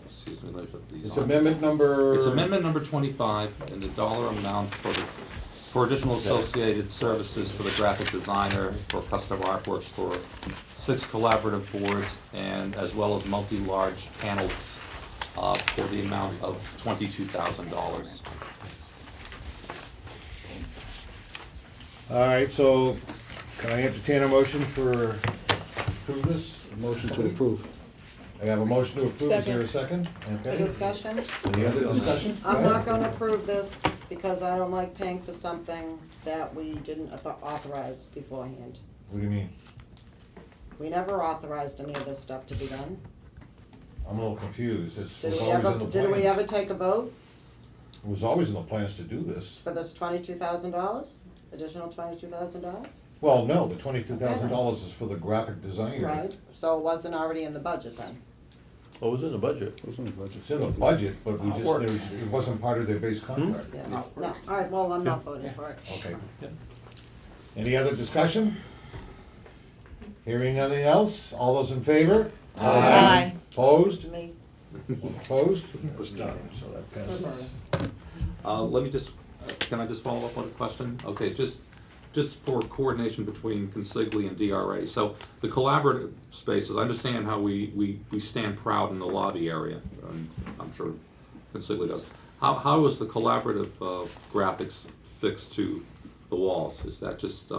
Speaker 4: excuse me, let me put these
Speaker 1: It's
Speaker 4: on.
Speaker 1: amendment number.
Speaker 4: It's amendment number 25, and the dollar amount for additional associated services for the graphic designer for custom artworks for 6 collaborative boards, and as well as multi-large panels for the amount of $22,000.
Speaker 1: All right, so can I entertain a motion for approve this?
Speaker 5: Motion to approve.
Speaker 1: I have a motion to approve. Is there a second?
Speaker 12: A
Speaker 1: Okay.
Speaker 12: discussion?
Speaker 1: Any other discussion?
Speaker 12: I'm not gonna approve this because I don't like paying for something that we didn't authorize beforehand.
Speaker 1: What do you mean?
Speaker 12: We never authorized any of this stuff to be done.
Speaker 1: I'm a little confused. It's
Speaker 12: Did
Speaker 1: was
Speaker 12: we
Speaker 1: always in
Speaker 12: ever,
Speaker 1: the
Speaker 12: did we
Speaker 1: plans.
Speaker 12: ever take a vote
Speaker 1: It was always in the plans to do this.
Speaker 12: for this $22,000? Additional $22,000?
Speaker 1: Well, no, the $22,000 is for the graphic designer.
Speaker 12: Right, so it wasn't already in the budget then?
Speaker 10: What was in the budget?
Speaker 1: It's in the budget, but we just, it wasn't part of their base contract.
Speaker 12: Yeah, no, all right, well, I'm not voting for it.
Speaker 1: Okay. Any other discussion? Hearing nothing else, all those in favor?
Speaker 12: Aye.
Speaker 1: Opposed?
Speaker 12: Me,
Speaker 1: Opposed? That's done, so that passes.
Speaker 4: Let me just, can I just follow up on a question? Okay, just for coordination between Consigli and DRA. So the collaborative spaces, I understand how we stand proud in the lobby area, and I'm sure Consigli does. How is the collaborative graphics fixed to the walls? Is that just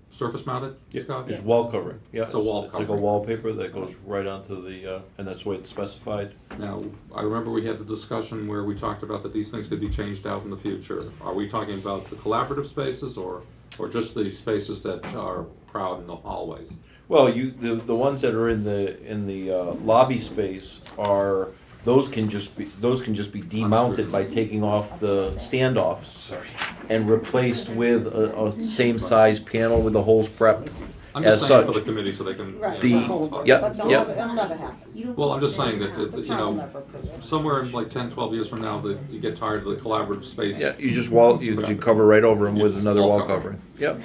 Speaker 4: surface mounted, Scott?
Speaker 10: It's wall covering, yeah.
Speaker 4: It's a wall
Speaker 10: It's like a
Speaker 4: covering.
Speaker 10: wallpaper that goes right onto the, and that's the way it's specified.
Speaker 4: Now, I remember we had the discussion where we talked about that these things could be changed out in the future. Are we talking about the collaborative spaces or just the spaces that are proud in the hallways?
Speaker 10: Well, the ones that are in the lobby space are, those can just be demounted by taking off the standoffs.
Speaker 1: Sorry.
Speaker 10: And replaced with a same size panel with the holes prepped
Speaker 4: I'm
Speaker 10: as
Speaker 4: just saying
Speaker 10: such.
Speaker 4: for the committee so they can.
Speaker 12: right.
Speaker 10: The-
Speaker 12: But it'll
Speaker 10: yep.
Speaker 12: never happen.
Speaker 4: Well, I'm just saying that,
Speaker 12: The
Speaker 4: you
Speaker 12: town will
Speaker 4: know,
Speaker 12: never approve it.
Speaker 4: somewhere in like 10, 12 years from now, that you get tired of the collaborative space.
Speaker 10: Yeah, you just you cover right over them with another
Speaker 4: Wall
Speaker 10: wall
Speaker 4: covering.
Speaker 10: covering.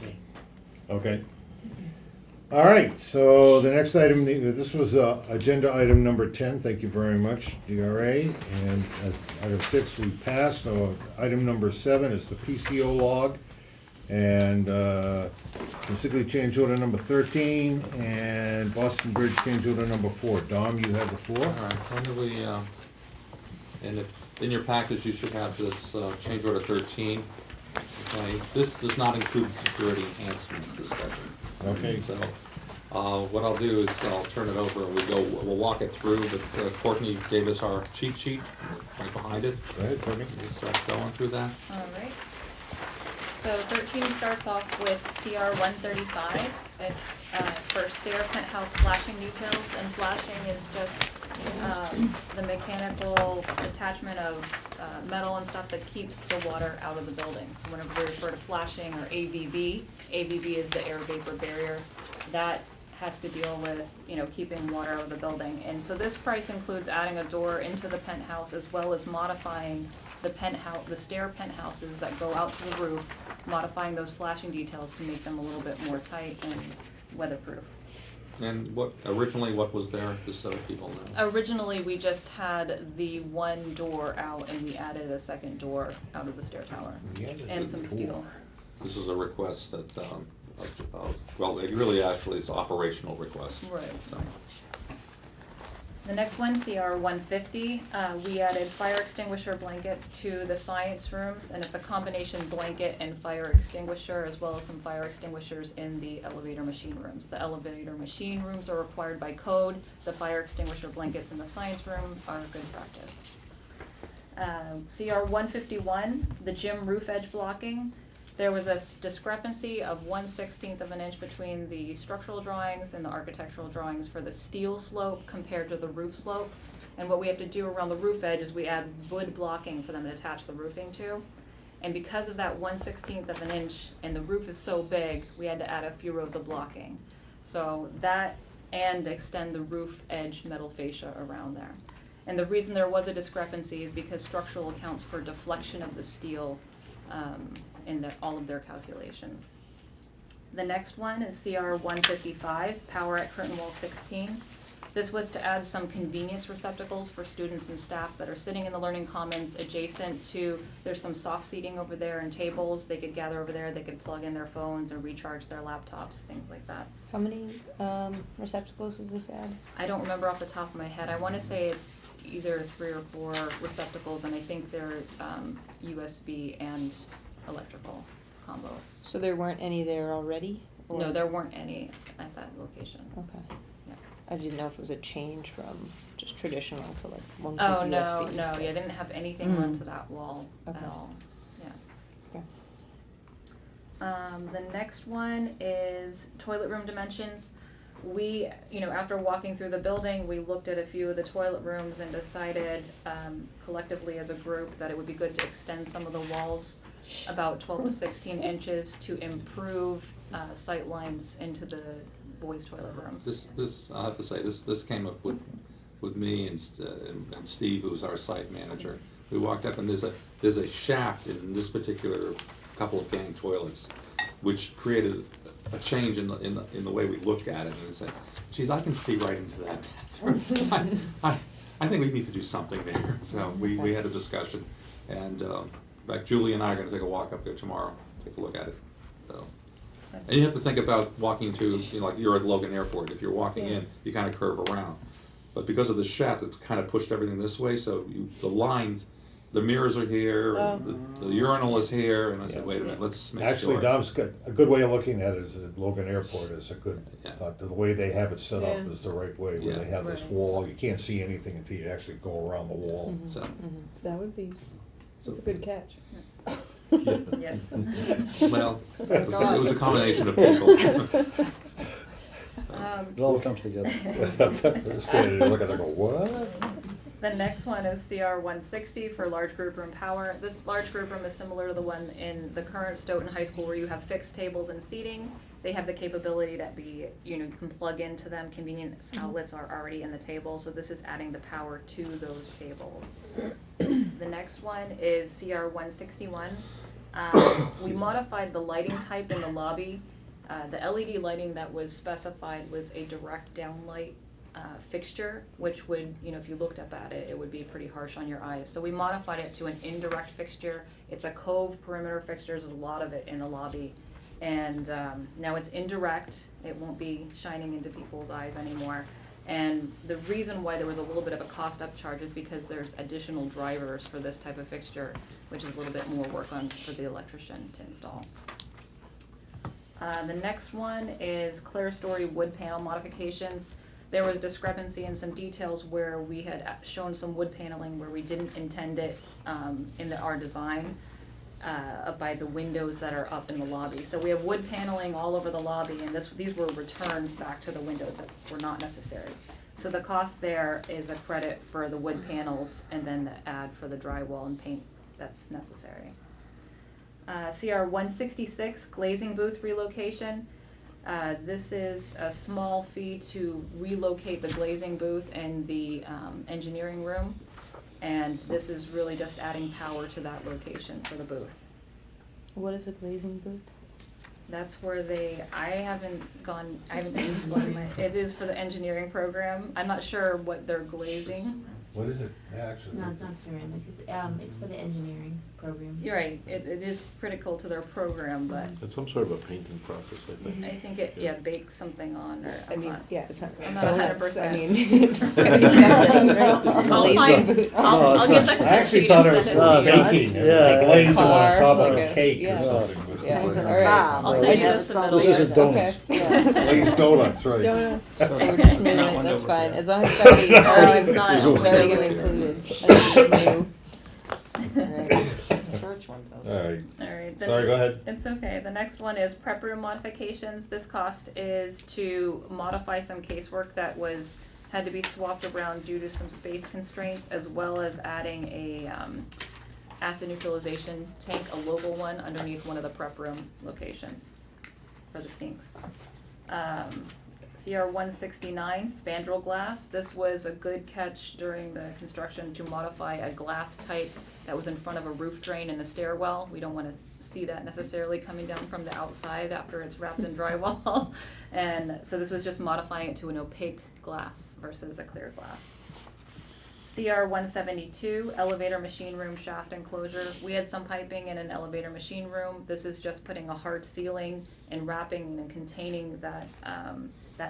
Speaker 10: Yep.
Speaker 1: Okay. All right, so the next item, this was agenda item number 10, thank you very much, DRA. And item 6 we passed. Item number 7 is the PCO log. And Consigli change order number 13 and Boston Bridge change order number 4. Dom, you have the floor.
Speaker 4: All right, when do we, and in your package, you should have this change order 13. Okay, this does not include security enhancements discussion.
Speaker 1: Okay.
Speaker 4: So, what I'll do is I'll turn it over and we'll walk it through, but Courtney gave us our cheat sheet right behind it.
Speaker 1: Go ahead, Courtney.
Speaker 4: We'll start going through that.
Speaker 9: All right. So 13 starts off with CR 135. It's for stair penthouse flashing details, and flashing is just the mechanical attachment of metal and stuff that keeps the water out of the building. So whenever we refer to flashing or AVB, AVB is the air vapor barrier. That has to deal with, keeping water out of the building. And so this price includes adding a door into the penthouse as well as modifying the stair penthouses that go out to the roof, modifying those flashing details to make them a little bit more tight and weatherproof.
Speaker 4: And originally what was there, just so people know?
Speaker 9: Originally, we just had the one door out and we added a second door out of the stair tower and some steel.
Speaker 4: This is a request that, well, it really actually is an operational request.
Speaker 9: Right.
Speaker 4: So.
Speaker 9: The next one, CR 150, we added fire extinguisher blankets to the science rooms, and it's a combination blanket and fire extinguisher, as well as some fire extinguishers in the elevator machine rooms. The elevator machine rooms are required by code. The fire extinguisher blankets in the science room are good practice. CR 151, the gym roof edge blocking. There was a discrepancy of 1/16 of an inch between the structural drawings and the architectural drawings for the steel slope compared to the roof slope. And what we have to do around the roof edge is we add wood blocking for them to attach the roofing to. And because of that 1/16 of an inch and the roof is so big, we had to add a few rows of blocking. So that and extend the roof edge metal fascia around there. And the reason there was a discrepancy is because structural accounts for deflection of the steel in all of their calculations. The next one is CR 155, power at curtain wall 16. This was to add some convenience receptacles for students and staff that are sitting in the learning commons adjacent to, there's some soft seating over there and tables. They could gather over there, they could plug in their phones or recharge their laptops, things like that.
Speaker 14: How many receptacles does this add?
Speaker 9: I don't remember off the top of my head. I want to say it's either 3 or 4 receptacles, and I think they're USB and electrical combos.
Speaker 14: So there weren't any there already? Or?
Speaker 9: No, there weren't any at that location.
Speaker 14: Okay.
Speaker 9: Yeah.
Speaker 14: I didn't know if it was a change from just traditional to like one
Speaker 9: Oh,
Speaker 14: USB.
Speaker 9: no, yeah, I didn't have anything run to that wall at
Speaker 14: Okay.
Speaker 9: all, yeah.
Speaker 14: Okay.
Speaker 9: The next one is toilet room dimensions. We, after walking through the building, we looked at a few of the toilet rooms and decided collectively as a group that it would be good to extend some of the walls about 12 to 16 inches to improve sight lines into the boys' toilet rooms.
Speaker 4: This I have to say, this came up with me and Steve, who's our site manager. We walked up and there's a shaft in this particular couple of gang toilets, which created a change in the way we looked at it, and said, geez, I can see right into that bathroom. I think we need to do something there. So we had a discussion, and in fact, Julie and I are going to take a walk up there tomorrow, take a look at it. So. And you have to think about walking to, like you're at Logan Airport. If you're walking in, you kind of curve around. But because of the shaft, it's kind of pushed everything this way, so the lines, the mirrors are here, the urinal is here, and I said, wait a minute, let's make sure.
Speaker 1: Actually, Dom's got a good way of looking at it is that Logan Airport is a good, the way they have it set up is the right way, where they have this wall, you can't see anything until you actually go around the wall.
Speaker 4: So.
Speaker 15: That would be, that's a good catch.
Speaker 9: Yes.
Speaker 4: Well, it was a combination of people.
Speaker 5: It all comes together.
Speaker 1: Standing there looking, I go, what?
Speaker 9: The next one is CR 160 for large group room power. This large group room is similar to the one in the current Stoughton High School where you have fixed tables and seating. They have the capability to be, you can plug into them. Convenience outlets are already in the table, so this is adding the power to those tables. The next one is CR 161. We modified the lighting type in the lobby. The LED lighting that was specified was a direct downlight fixture, which would, if you looked up at it, it would be pretty harsh on your eyes. So we modified it to an indirect fixture. It's a cove perimeter fixture. There's a lot of it in the lobby. And now it's indirect. It won't be shining into people's eyes anymore. And the reason why there was a little bit of a cost upcharge is because there's additional drivers for this type of fixture, which is a little bit more work for the electrician to install. The next one is clerestory wood panel modifications. There was discrepancy in some details where we had shown some wood paneling where we didn't intend it in our design by the windows that are up in the lobby. So we have wood paneling all over the lobby, and these were returns back to the windows that were not necessary. So the cost there is a credit for the wood panels and then the add for the drywall and paint that's necessary. CR 166, glazing booth relocation. This is a small fee to relocate the glazing booth and the engineering room. And this is really just adding power to that location for the booth.
Speaker 14: What is a glazing booth?
Speaker 9: That's where I haven't used one, it is for the engineering program. I'm not sure what they're glazing.
Speaker 1: What is it, actually?
Speaker 11: No, it's not ceramics, it's for the engineering program.
Speaker 9: You're right, it is critical to their program, but
Speaker 10: It's some sort of a painting process, I think.
Speaker 9: I think it bakes something on, or
Speaker 14: I mean, yeah, it's not
Speaker 9: I'm
Speaker 14: like
Speaker 9: not
Speaker 14: donuts,
Speaker 9: 100%.
Speaker 14: I mean, it's gonna be something, right?
Speaker 9: I'll find, I'll get the
Speaker 1: I actually thought it was for baking, it was like glazing on top of a cake or something.
Speaker 14: Yeah,
Speaker 12: Painting a
Speaker 14: all right.
Speaker 12: car.
Speaker 9: I'll send you
Speaker 14: I
Speaker 9: just
Speaker 14: just-
Speaker 9: the middle.
Speaker 10: This is
Speaker 9: yes.
Speaker 10: donuts.
Speaker 14: Okay, yeah.
Speaker 1: Glazed donuts, right.
Speaker 15: Donuts.
Speaker 14: So we're just moving it, that's fine, as long as it's already,
Speaker 9: it's not.
Speaker 14: it's already gonna be included. That's just new. Alright.
Speaker 12: Church windows.
Speaker 1: All right,
Speaker 9: Alright.
Speaker 1: sorry, go ahead.
Speaker 9: It's okay. The next one is prep room modifications. This cost is to modify some casework that had to be swapped around due to some space constraints, as well as adding a acid neutralization tank, a local one, underneath one of the prep room locations for the sinks. CR 169, spandrel glass. This was a good catch during the construction to modify a glass type that was in front of a roof drain in the stairwell. We don't want to see that necessarily coming down from the outside after it's wrapped in drywall. And so this was just modifying it to an opaque glass versus a clear glass. CR 172, elevator machine room shaft enclosure. We had some piping in an elevator machine room. This is just putting a hard sealing and wrapping and containing that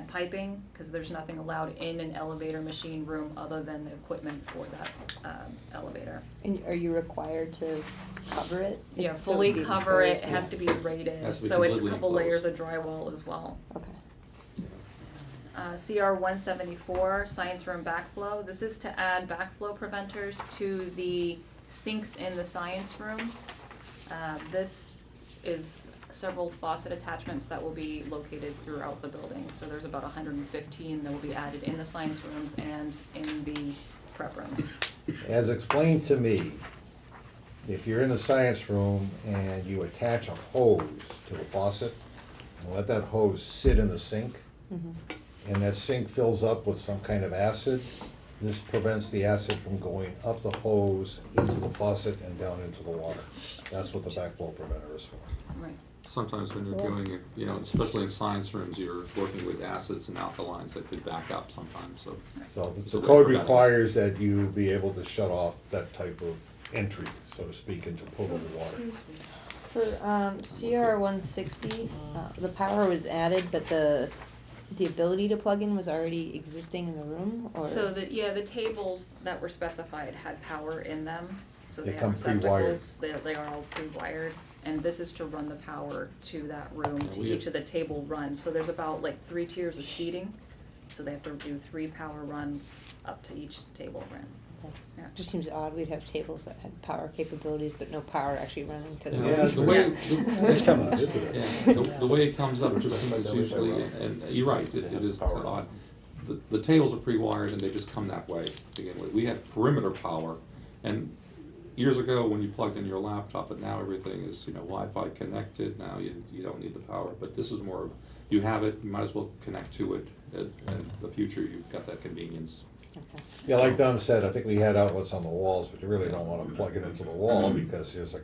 Speaker 9: piping, because there's nothing allowed in an elevator machine room other than the equipment for that elevator.
Speaker 14: And are you required to cover it? Is
Speaker 9: Yeah,
Speaker 14: it so
Speaker 9: fully
Speaker 14: it'd be
Speaker 9: cover it, it
Speaker 14: exposed?
Speaker 9: has to be rated,
Speaker 4: Has to be
Speaker 9: so it's a
Speaker 4: completely
Speaker 9: couple
Speaker 4: enclosed.
Speaker 9: layers of drywall as well.
Speaker 14: Okay.
Speaker 9: CR 174, science room backflow. This is to add backflow preventers to the sinks in the science rooms. This is several faucet attachments that will be located throughout the building. So there's about 115 that will be added in the science rooms and in the prep rooms.
Speaker 1: As explained to me, if you're in the science room and you attach a hose to the faucet and let that hose sit in the sink, and that sink fills up with some kind of acid, this prevents the acid from going up the hose into the faucet and down into the water. That's what the backflow preventer is for.
Speaker 9: Right.
Speaker 4: Sometimes when you're doing it, you know, especially in science rooms, you're working with acids and alkalines that could back up sometimes, so.
Speaker 1: So
Speaker 4: So
Speaker 1: the code
Speaker 4: we're preventing it.
Speaker 1: requires that you be able to shut off that type of entry, so to speak, into potable water.
Speaker 14: For CR 160, the power was added, but the ability to plug in was already existing in the room, or?
Speaker 9: So the tables that were specified had power in them, so
Speaker 1: They
Speaker 9: they
Speaker 1: come
Speaker 9: have receptacles, they are all pre-wired. And this is to run the power to that room, to
Speaker 4: we
Speaker 9: each of the table runs. So there's about like 3 tiers of seating, so they have to do 3 power runs up to each table run.
Speaker 14: Okay.
Speaker 9: Yeah.
Speaker 14: Just seems odd, we'd have tables that had power capabilities, but no power actually running to the
Speaker 4: Yeah,
Speaker 14: room.
Speaker 4: the way,
Speaker 1: It's coming, isn't it?
Speaker 4: yeah, the way it comes up, just seems usually, and you're right, it is odd. The tables are pre-wired and they just come that way to begin with. We had perimeter power, and years ago, when you plugged in your laptop, but now everything is, Wi-Fi connected, now you don't need the power, but this is more of, you have it, you might as well connect to it, and in the future, you've got that convenience.
Speaker 14: Okay.
Speaker 1: Yeah, like Don said, I think we had outlets on the walls, but you really don't wanna plug it into the wall because there's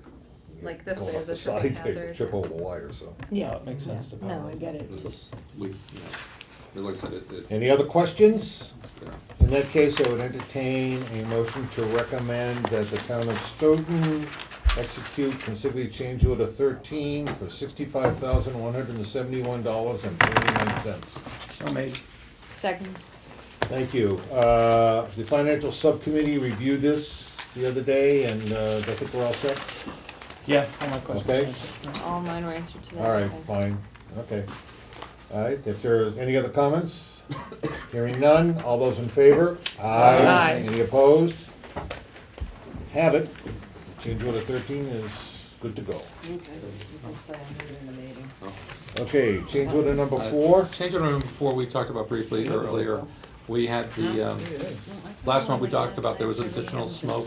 Speaker 9: Like this
Speaker 1: going up
Speaker 9: is
Speaker 1: the
Speaker 9: a
Speaker 1: side,
Speaker 9: tripping
Speaker 1: they
Speaker 9: hazard.
Speaker 1: trip over the wire, so.
Speaker 14: Yeah,
Speaker 13: it makes sense to
Speaker 14: no,
Speaker 13: power
Speaker 14: I
Speaker 13: it.
Speaker 14: get it.
Speaker 4: This is, like I said, it.
Speaker 1: Any other questions?
Speaker 4: Yeah.
Speaker 1: In that case, I would entertain a motion to recommend that the town of Stoughton execute consignment change order 13 for $65,171.29.
Speaker 13: So made.
Speaker 14: Second.
Speaker 1: Thank you. The financial subcommittee reviewed this the other day, and I think we're all set.
Speaker 13: Yeah, all my questions.
Speaker 1: Okay.
Speaker 14: All mine were answered today.
Speaker 1: All right,
Speaker 14: thanks.
Speaker 1: fine, okay. All right, if there's any other comments? Hearing none, all those in favor?
Speaker 12: Aye.
Speaker 1: Any opposed? Have it. Change order 13 is good to go.
Speaker 12: Okay, you can say I'm leaving the meeting.
Speaker 1: Okay, change order number 4.
Speaker 4: Change order number 4, we talked about briefly earlier. We had the, last one we talked about, there was additional smoke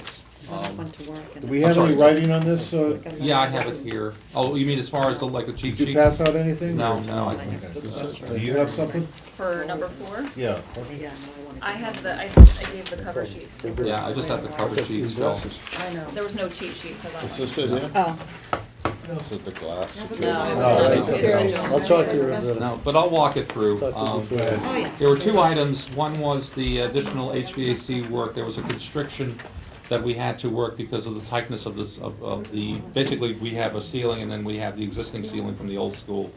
Speaker 12: Went to work
Speaker 1: Do
Speaker 12: and.
Speaker 1: we have
Speaker 4: sorry.
Speaker 1: any writing on this?
Speaker 4: Yeah, I have it here. Oh, you mean as far as like the cheat
Speaker 1: Did you
Speaker 4: sheet?
Speaker 1: pass out anything?
Speaker 4: No,
Speaker 1: or-
Speaker 4: no, I
Speaker 1: Do you have something?
Speaker 9: For number 4,
Speaker 1: Yeah.
Speaker 9: I have I gave the cover sheets to.
Speaker 4: Yeah, I just have the cover sheet still.
Speaker 12: I know.
Speaker 9: There was no cheat sheet for that
Speaker 3: Is
Speaker 9: one.
Speaker 3: this it here?
Speaker 6: Oh,
Speaker 3: Is it the glass?
Speaker 9: No,
Speaker 1: No,
Speaker 9: it's not.
Speaker 1: it's-
Speaker 5: I'll talk to you.
Speaker 4: No, but I'll walk it through.
Speaker 12: Oh, yeah.
Speaker 4: There were 2 items. One was the additional HVAC work. There was a constriction that we had to work because of the tightness of this, of the, basically, we have a ceiling and then we have the existing ceiling from the old school.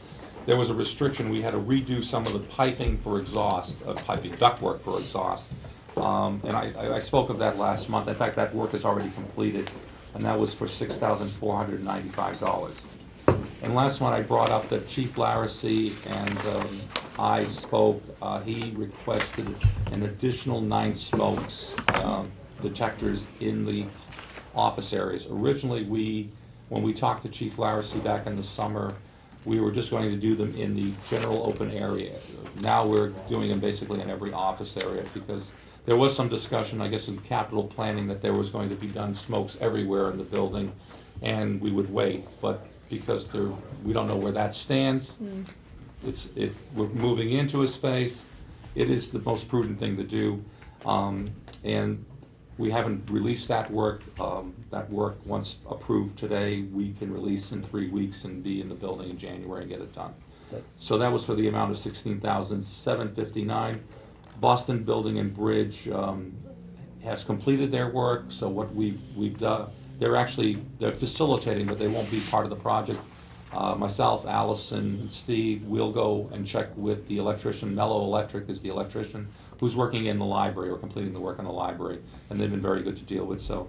Speaker 4: There was a restriction. We had to redo some of the piping for exhaust, piping ductwork for exhaust. And I spoke of that last month. In fact, that work is already completed, and that was for $6,495. And last month, I brought up that Chief Larissy and I spoke. He requested an additional 9 smokes detectors in the office areas. Originally, when we talked to Chief Larissy back in the summer, we were just going to do them in the general open area. Now we're doing them basically in every office area because there was some discussion, I guess, in capital planning that there was going to be done smokes everywhere in the building, and we would wait. But because we don't know where that stands, we're moving into a space. It is the most prudent thing to do, and we haven't released that work. That work, once approved today, we can release in 3 weeks and be in the building in January and get it done. So that was for the amount of $16,759. Boston Building and Bridge has completed their work. So what we've done, they're facilitating, but they won't be part of the project. Myself, Allison, and Steve will go and check with the electrician. Mello Electric is the electrician who's working in the library or completing the work in the library, and they've been very good to deal with. So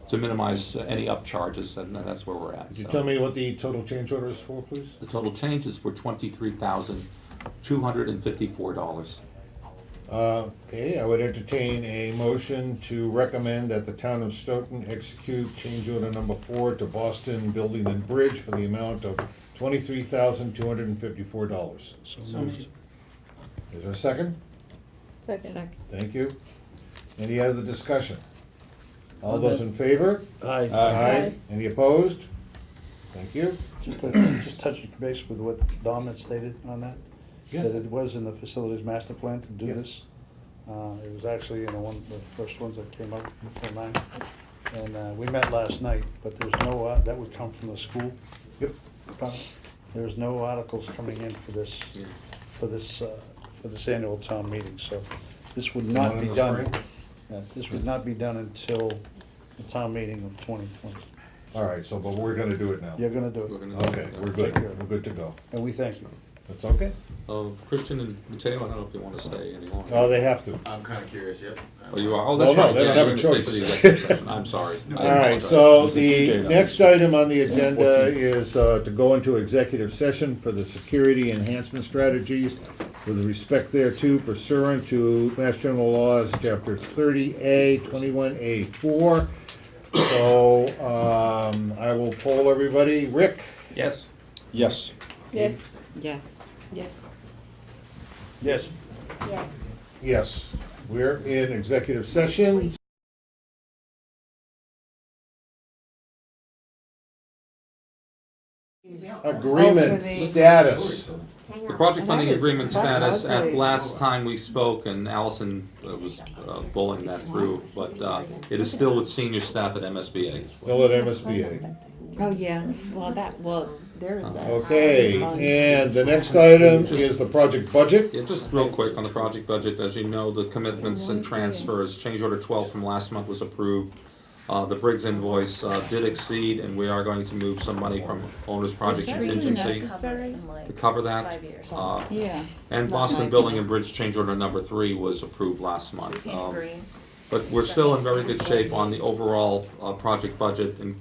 Speaker 4: to minimize any upcharges, and that's where we're at.
Speaker 1: Could you
Speaker 4: So
Speaker 1: tell me what the total change order is for, please?
Speaker 4: the total change is for $23,254.
Speaker 1: Okay, I would entertain a motion to recommend that the town of Stoughton execute change order number 4 to Boston Building and Bridge for the amount of $23,254.
Speaker 5: So moved.
Speaker 1: Is there a second?
Speaker 15: Second.
Speaker 1: Thank you. Any other discussion? All those in favor?
Speaker 5: Aye.
Speaker 1: Aye. Any opposed? Thank you.
Speaker 5: Just touching base with what Dom had stated on that.
Speaker 1: Yeah.
Speaker 5: That it was in the facilities master plan to do
Speaker 1: Yeah.
Speaker 5: this. It was actually, one of the first ones that came out before mine. And we met last night, but there's no, that would come from the school.
Speaker 1: Yep.
Speaker 5: department. There's no articles coming in for this, for this annual town meeting, so this would not
Speaker 1: One
Speaker 5: be
Speaker 1: in the
Speaker 5: done.
Speaker 1: spring?
Speaker 5: This would not be done until the town meeting of 2020.
Speaker 1: All right, so, but we're gonna do it now.
Speaker 5: You're gonna do
Speaker 4: We're
Speaker 5: it,
Speaker 4: gonna do it.
Speaker 1: Okay, we're good.
Speaker 5: Take care of it.
Speaker 1: We're good to go.
Speaker 5: and we thank you.
Speaker 1: That's okay?
Speaker 4: Christian and Mateo, I don't know if you want to stay any longer.
Speaker 1: Oh, they have to.
Speaker 7: I'm kinda curious, yep.
Speaker 4: Oh, you are? Oh, that's
Speaker 1: No,
Speaker 4: right.
Speaker 1: they don't
Speaker 4: Yeah,
Speaker 1: have a
Speaker 4: you're gonna stay
Speaker 1: choice.
Speaker 4: for the executive session. I'm sorry. I
Speaker 1: All right,
Speaker 4: apologize.
Speaker 1: so
Speaker 3: This is
Speaker 1: the
Speaker 3: Tuesday,
Speaker 1: next item on the agenda is to go into executive session for the security enhancement strategies with respect thereto pursuant to Mass General Laws, Chapter 30A, 21A4. So I will poll everybody. Rick?
Speaker 4: Yes.
Speaker 3: Yes.
Speaker 15: Yes.
Speaker 6: yes.
Speaker 14: Yes.
Speaker 5: Yes.
Speaker 2: Yes.
Speaker 1: Yes. We're in executive session. Agreement status.
Speaker 4: The project funding
Speaker 6: That is
Speaker 4: agreement status, at
Speaker 6: ugly.
Speaker 4: last time we spoke, and Allison was bullying that through, but it is still with senior staff at MSBA.
Speaker 1: Still at MSBA.
Speaker 6: Oh, yeah, there is that.
Speaker 1: Okay, and the next item is the project budget.
Speaker 4: Yeah, just real quick on the project budget, as you know, the commitments and transfers, change order 12 from last month was approved. The Briggs invoice did exceed, and we are going to move some money from owner's project
Speaker 6: Is that really
Speaker 4: contingency
Speaker 6: necessary?
Speaker 4: to cover that.
Speaker 9: 5 years.
Speaker 6: Yeah.
Speaker 4: And
Speaker 6: Not
Speaker 4: Boston
Speaker 6: nice
Speaker 4: Building
Speaker 6: enough.
Speaker 4: and Bridge change order number 3 was approved last month.
Speaker 9: Routine green.
Speaker 4: But we're still in very good shape on the overall project budget and,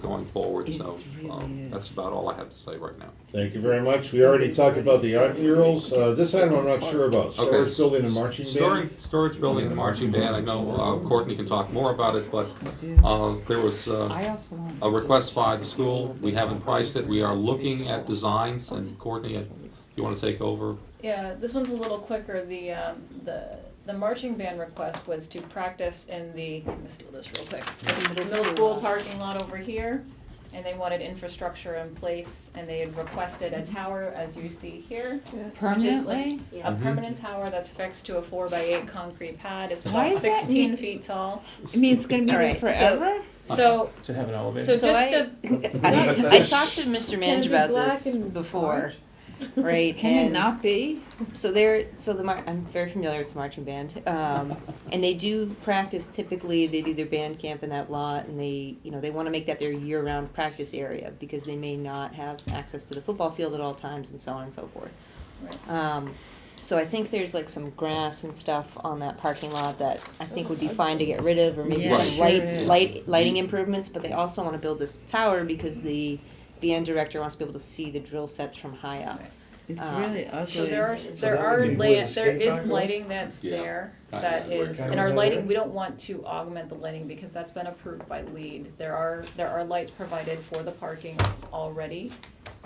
Speaker 4: going forward, so
Speaker 6: It really
Speaker 4: that's
Speaker 6: is.
Speaker 4: about all I have to say right now.
Speaker 1: Thank you very much. We already talked about the art murals. This item I'm not sure about. Storage
Speaker 4: Okay.
Speaker 1: building and marching band.
Speaker 4: Storage building and marching band, I know Courtney can talk more about it, but there was
Speaker 6: I also want.
Speaker 4: a request by the school. We haven't priced it. We are looking at designs, and Courtney, if you want to take over.
Speaker 9: Yeah, this one's a little quicker. The the marching band request was to practice in the, I'm gonna steal this real quick, middle school parking lot over here. And they wanted infrastructure in place, and they had requested a tower, as you see here. Which is like
Speaker 6: Permanently?
Speaker 9: a permanent tower that's fixed to a 4x8 concrete pad. It's
Speaker 6: Why
Speaker 9: about
Speaker 6: is that
Speaker 9: 16
Speaker 6: neat?
Speaker 9: feet tall.
Speaker 6: I mean, it's gonna be there
Speaker 14: Alright,
Speaker 6: forever?
Speaker 9: So,
Speaker 13: To have an elevator.
Speaker 9: so
Speaker 14: So
Speaker 9: just to,
Speaker 14: I talked to Mr. Mange
Speaker 15: Can it be
Speaker 14: about
Speaker 15: black
Speaker 14: this
Speaker 15: and
Speaker 14: before, right?
Speaker 6: Can it
Speaker 14: and
Speaker 6: not be?
Speaker 14: So I'm very familiar with the marching band, and they do practice. Typically, they do their band camp in that lot, and they want to make that their year-round practice area because they may not have access to the football field at all times, and so on and so forth.
Speaker 9: Right.
Speaker 14: So I think there's like some grass and stuff on that parking lot that I think would be fine to get rid of, or maybe
Speaker 6: Yeah,
Speaker 14: some
Speaker 6: sure is.
Speaker 14: lighting improvements. But they also want to build this tower because the band director wants to be able to see the drill sets from high up.
Speaker 6: It's really ugly.
Speaker 9: so there
Speaker 5: that
Speaker 9: are
Speaker 5: would be where the
Speaker 9: there
Speaker 5: skate
Speaker 9: is
Speaker 5: park goes?
Speaker 9: lighting that's
Speaker 4: Yeah.
Speaker 9: there,
Speaker 4: Kinda
Speaker 9: that
Speaker 4: where
Speaker 9: is,
Speaker 5: it's
Speaker 9: in our
Speaker 5: at.
Speaker 9: lighting, we don't want to augment the lighting because that's been approved by LEED. There are lights provided for the parking already.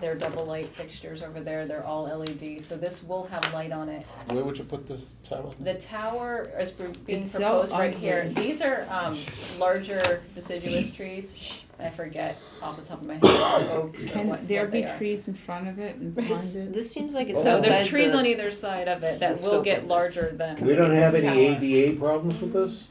Speaker 9: They're double light fixtures over there, they're all LED, so this will have light on it.
Speaker 3: Where would you put this tower?
Speaker 9: The tower is being
Speaker 6: It's so
Speaker 9: proposed right
Speaker 6: ugly.
Speaker 9: here. These are larger deciduous trees. I forget off the top of my head what oaks or
Speaker 6: Can
Speaker 9: what
Speaker 6: there
Speaker 9: what
Speaker 6: be
Speaker 9: they are.
Speaker 6: trees in front of it and behind it?
Speaker 14: This seems like it's
Speaker 9: So
Speaker 14: outside
Speaker 9: there's trees
Speaker 14: the-
Speaker 9: on either side of it that
Speaker 14: the
Speaker 9: will
Speaker 14: scope
Speaker 9: get
Speaker 14: of
Speaker 9: larger
Speaker 14: this.
Speaker 9: than.
Speaker 1: We don't have
Speaker 9: this
Speaker 1: any
Speaker 9: tower.
Speaker 1: ADA problems with this?